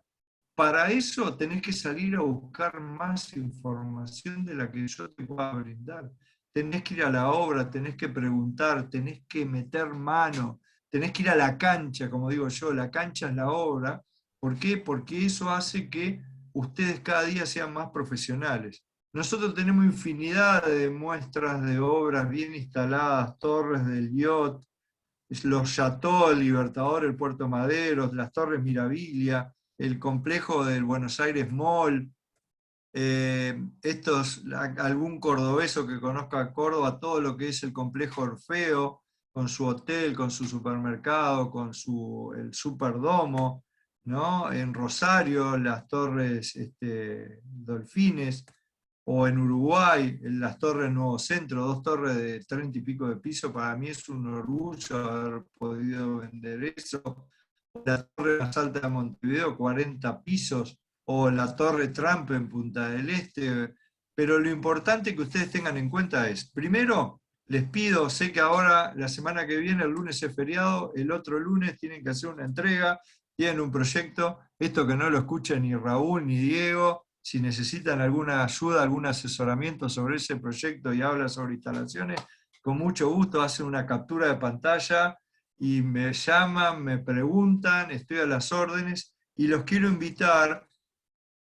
Para eso tenés que salir a buscar más información de la que yo te pueda brindar. Tenés que ir a la obra, tenés que preguntar, tenés que meter mano, tenés que ir a la cancha, como digo yo, la cancha es la obra. ¿Por qué? Porque eso hace que ustedes cada día sean más profesionales. Nosotros tenemos infinidad de muestras de obras bien instaladas, torres del IOT, los Chateau, el Libertador, el Puerto Madero, las Torres Mirabilia, el complejo del Buenos Aires Mall, algún cordobeso que conozca Córdoba, todo lo que es el complejo Orfeo, con su hotel, con su supermercado, con el Superdomo, ¿no? En Rosario, las torres Dolfines, o en Uruguay, en las torres Nuevo Centro, 2 torres de 30 y pico de piso, para mí es un orgullo haber podido vender eso. La torre más alta de Montevideo, 40 pisos, o la torre Trump en Punta del Este. Pero lo importante que ustedes tengan en cuenta es, primero, les pido, sé que ahora, la semana que viene, el lunes es feriado, el otro lunes tienen que hacer una entrega, tienen un proyecto, esto que no lo escucha ni Raúl ni Diego. Si necesitan alguna ayuda, algún asesoramiento sobre ese proyecto y habla sobre instalaciones, con mucho gusto hacen una captura de pantalla y me llaman, me preguntan, estoy a las órdenes, y los quiero invitar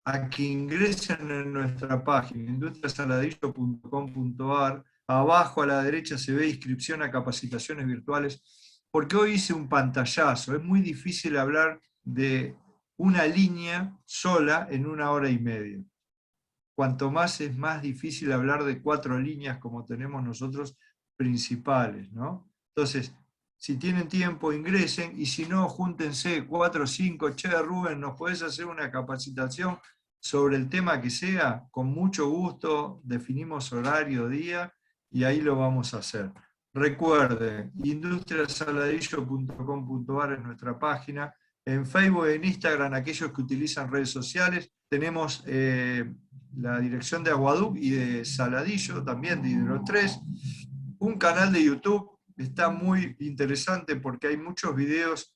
a que ingresen en nuestra página, industriasaladrillo.com.ar. Abajo a la derecha se ve inscripción a capacitaciones virtuales. porque hoy hice un pantallazo. Es muy difícil hablar de una línea sola en 1 hora y media. Cuanto más es más difícil hablar de 4 líneas como tenemos nosotros principales, ¿no? Entonces, si tienen tiempo, ingresen, y si no, júntense 4 o 5, che, Rubén, ¿nos podés hacer una capacitación sobre el tema que sea? Con mucho gusto, definimos horario, día, y ahí lo vamos a hacer. Recuerden, industriasaladillo.com.ar es nuestra página. En Facebook e en Instagram, aquellos que utilizan redes sociales, tenemos la dirección de Aguaduc y de Saladillo, también de Hidro 3. Un canal de YouTube está muy interesante porque hay muchos videos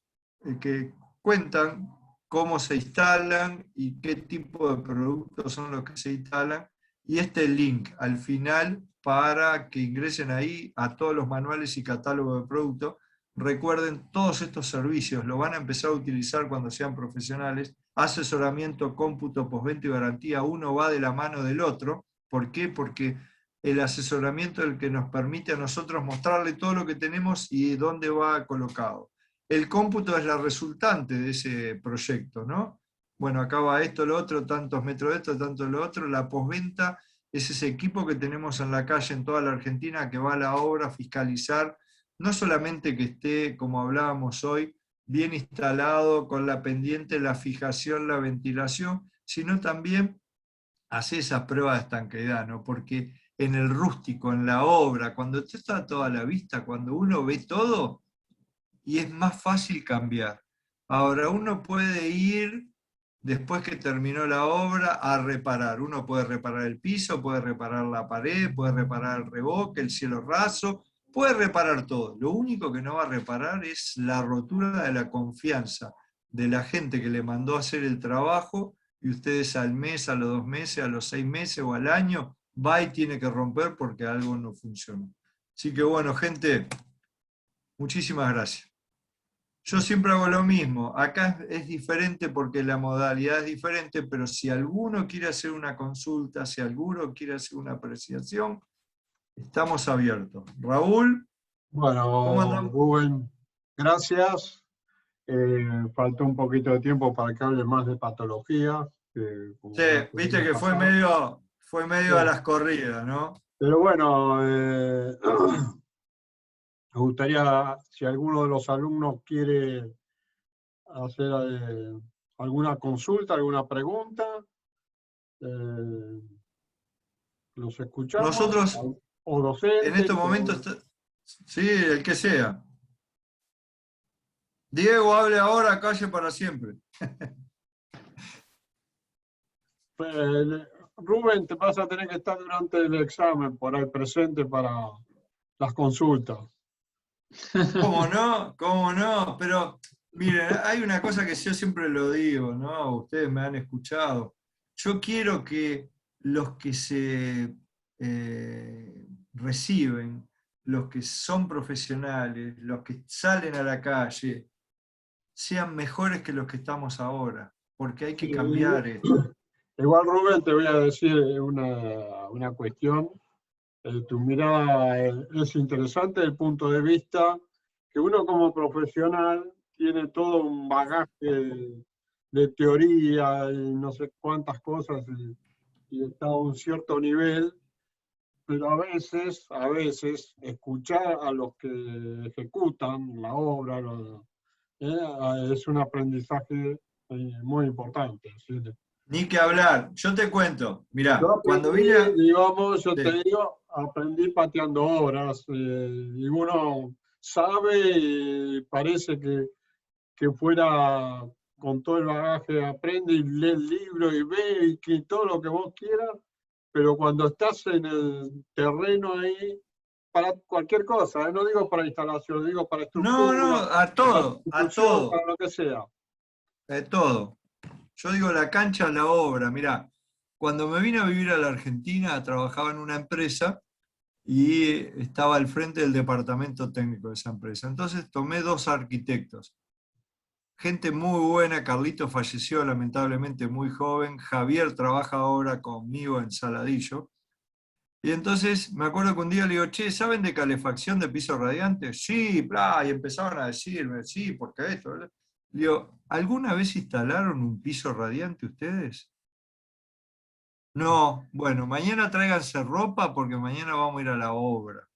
que cuentan cómo se instalan y qué tipo de productos son los que se instalan. Y este link al final para que ingresen ahí a todos los manuales y catálogos de productos. Recuerden, todos estos servicios lo van a empezar a utilizar cuando sean profesionales. Asesoramiento, cómputo, postventa y garantía, uno va de la mano del otro. ¿Por qué? Porque el asesoramiento es el que nos permite a nosotros mostrarle todo lo que tenemos y dónde va colocado. El cómputo es la resultante de ese proyecto, ¿no? Bueno, acá va esto, lo otro, tantos metros de esto, tanto lo otro. La postventa es ese equipo que tenemos en la calle en toda la Argentina que va a la obra a fiscalizar, no solamente que esté, como hablábamos hoy, bien instalado, con la pendiente, la fijación, la ventilación, sino también hacer esas pruebas de estanqueidad, ¿no? Porque en el rústico, en la obra, cuando está a toda la vista, cuando uno ve todo, y es más fácil cambiar. Ahora, uno puede ir, después que terminó la obra, a reparar. Uno puede reparar el piso, puede reparar la pared, puede reparar el revoque, el cielo raso, puede reparar todo. Lo único que no va a reparar es la rotura de la confianza de la gente que le mandó a hacer el trabajo, y ustedes al mes, a los 2 meses, a los 6 meses o al año, va y tiene que romper porque algo no funcionó. Así que bueno, gente, muchísimas gracias. Yo siempre hago lo mismo. Acá es diferente porque la modalidad es diferente, pero si alguno quiere hacer una consulta, si alguno quiere hacer una apreciación, estamos abiertos. Raúl, ¿cómo Bueno, andamos? Rubén, gracias. Faltó un poquito de tiempo para que hable más de patología, como Sí, ya viste pudimos que pasar. fue medio a Bueno, las corridas, ¿no? pero bueno, me gustaría, si alguno de los alumnos quiere hacer alguna consulta, alguna pregunta, eh, los escuchamos, Nosotros o en docentes, estos momentos, sí, el que sea. Diego, hable ahora, calle para siempre. Rubén, te vas a tener que estar durante el examen por ahí presente para las consultas. ¿Cómo no? ¿Cómo no? Pero miren, hay una cosa que yo siempre lo digo, ¿no? Ustedes me han escuchado. Yo quiero que los que se reciben, los que son profesionales, los que salen a la calle, sean mejores que los que estamos ahora, porque hay que cambiar esto. Igual, Rubén, te voy a decir una cuestión. Tu mirada es interesante desde el punto de vista que uno como profesional tiene todo un bagaje de teoría y no sé cuántas cosas y está a un cierto nivel, pero a veces, escuchar a los que ejecutan la obra es un aprendizaje muy importante. ¿Sí? Ni que hablar. Yo te cuento, Yo mirá, cuando aprendí, vine a... digamos, yo te Sí. digo, aprendí pateando obras, y uno sabe y parece que fuera con todo el bagaje, aprende y lee el libro y ve y que todo lo que vos quieras, pero cuando estás en el terreno ahí, para cualquier cosa, no digo para instalación, digo para No, no, estructura, a para todo, a construcción, todo, para lo que sea. todo. Yo digo la cancha, la obra. Mirá, cuando me vine a vivir a la Argentina, trabajaba en una empresa y estaba al frente del departamento técnico de esa empresa. Entonces tomé 2 arquitectos. Gente muy buena. Carlito falleció lamentablemente muy joven. Javier trabaja ahora conmigo en Saladillo. Y entonces me acuerdo que un día le digo, che, ¿saben de calefacción de pisos radiantes? Sí, bla, y empezaban a decirme, sí, porque esto, bla. Le digo, ¿alguna vez instalaron un piso radiante ustedes? No, bueno, mañana tráiganse ropa porque mañana vamos a ir a la obra.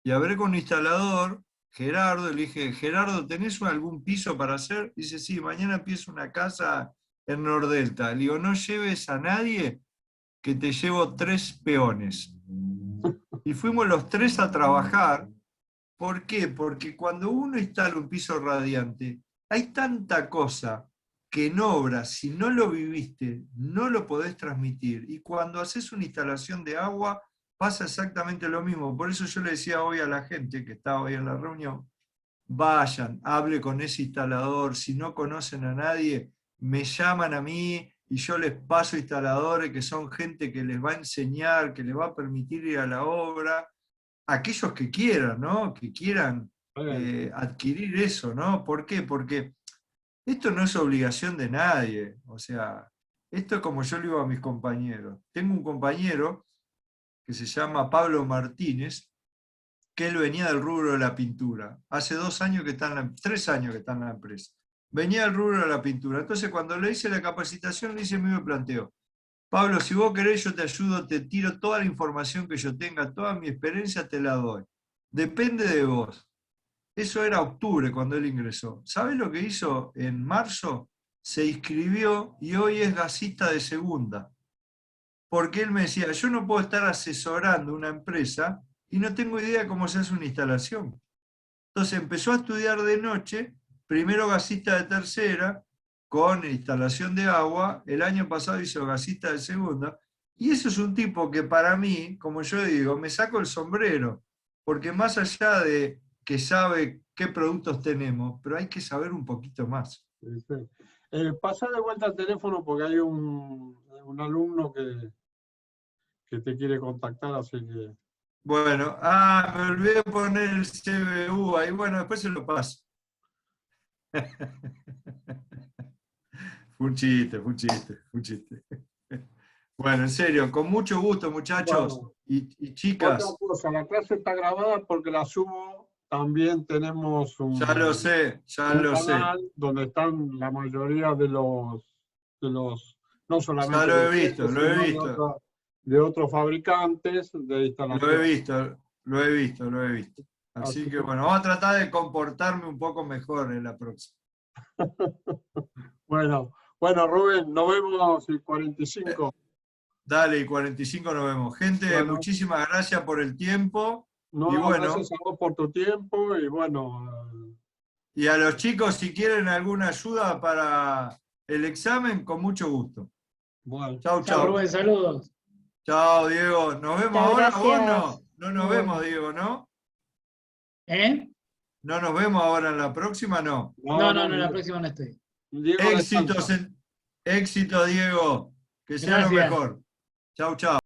Y hablé con un instalador, Gerardo, y le dije, Gerardo, ¿tenés algún piso para hacer? Dice, sí, mañana empiezo una casa en Nordelta. Le digo, no lleves a nadie, que te llevo 3 peones. Y fuimos los 3 a trabajar. ¿Por qué? Porque cuando uno instala un piso radiante, hay tanta cosa que en obra, si no lo viviste, no lo podés transmitir. Y cuando haces una instalación de agua, pasa exactamente lo mismo. Por eso yo le decía hoy a la gente que estaba hoy en la reunión, vayan, hable con ese instalador. Si no conocen a nadie, me llaman a mí y yo les paso instaladores que son gente que les va a enseñar, que les va a permitir ir a la obra. Aquellos que quieran, ¿no? Que quieran adquirir eso, ¿no? ¿Por qué? Porque esto no es obligación de nadie. O sea, esto es como yo le digo a mis compañeros. Tengo un compañero que se llama Pablo Martínez, que él venía del rubro de la pintura. Hace 2 años que está en la, 3 años que está en la empresa. Venía del rubro de la pintura. Entonces, cuando le hice la capacitación, le hice el mismo planteo. Pablo, si vos querés, yo te ayudo, te tiro toda la información que yo tenga, toda mi experiencia te la doy. Depende de vos. Eso era octubre cuando él ingresó. ¿Sabés lo que hizo en marzo? Se inscribió y hoy es gasista de segunda. Porque él me decía, yo no puedo estar asesorando una empresa y no tengo idea de cómo se hace una instalación. Entonces empezó a estudiar de noche, primero gasista de tercera, con instalación de agua, el año pasado hizo gasista de segunda, y eso es un tipo que para mí, como yo digo, me saco el sombrero, porque más allá de que sabe qué productos tenemos, pero hay que saber un poquito más. Sí, sí. Pasa de vuelta al teléfono porque hay un alumno que te quiere contactar, así que... Bueno, me olvidé de poner el CBU ahí, bueno, después se lo paso. Fue un chiste, fue un chiste, fue un chiste. Bueno, en serio, con mucho gusto, muchachos Bueno, y chicas. otra cosa, la clase está grabada porque la subo. También tenemos Ya lo un sé, ya lo sé. canal donde están la mayoría de los no Ya solamente lo de he visto, ustedes, lo he sino visto. de otros fabricantes de Lo he instalación. visto, lo he visto, lo he visto. Así Así que que, bueno, vamos a tratar de comportarme un poco mejor en la próxima. bueno, Rubén, nos vemos en 45. Dale, y 45 nos vemos. Gente, Bueno, muchísimas gracias por el tiempo. Y no, bueno, gracias a vos por tu tiempo y bueno, y a los chicos, si quieren alguna ayuda para el examen, con mucho gusto. bueno. Chau, Chao, chau. Rubén, saludos. Chao, Diego. ¿Nos vemos Muchas ahora o no? gracias. No nos Muy vemos, bueno. Diego, ¿no? ¿Eh? ¿No nos vemos ahora en la próxima? No. No, la próxima no estoy. Diego descansa. Éxitos, éxito, Diego. Que sea lo Gracias. mejor. Chau, chau.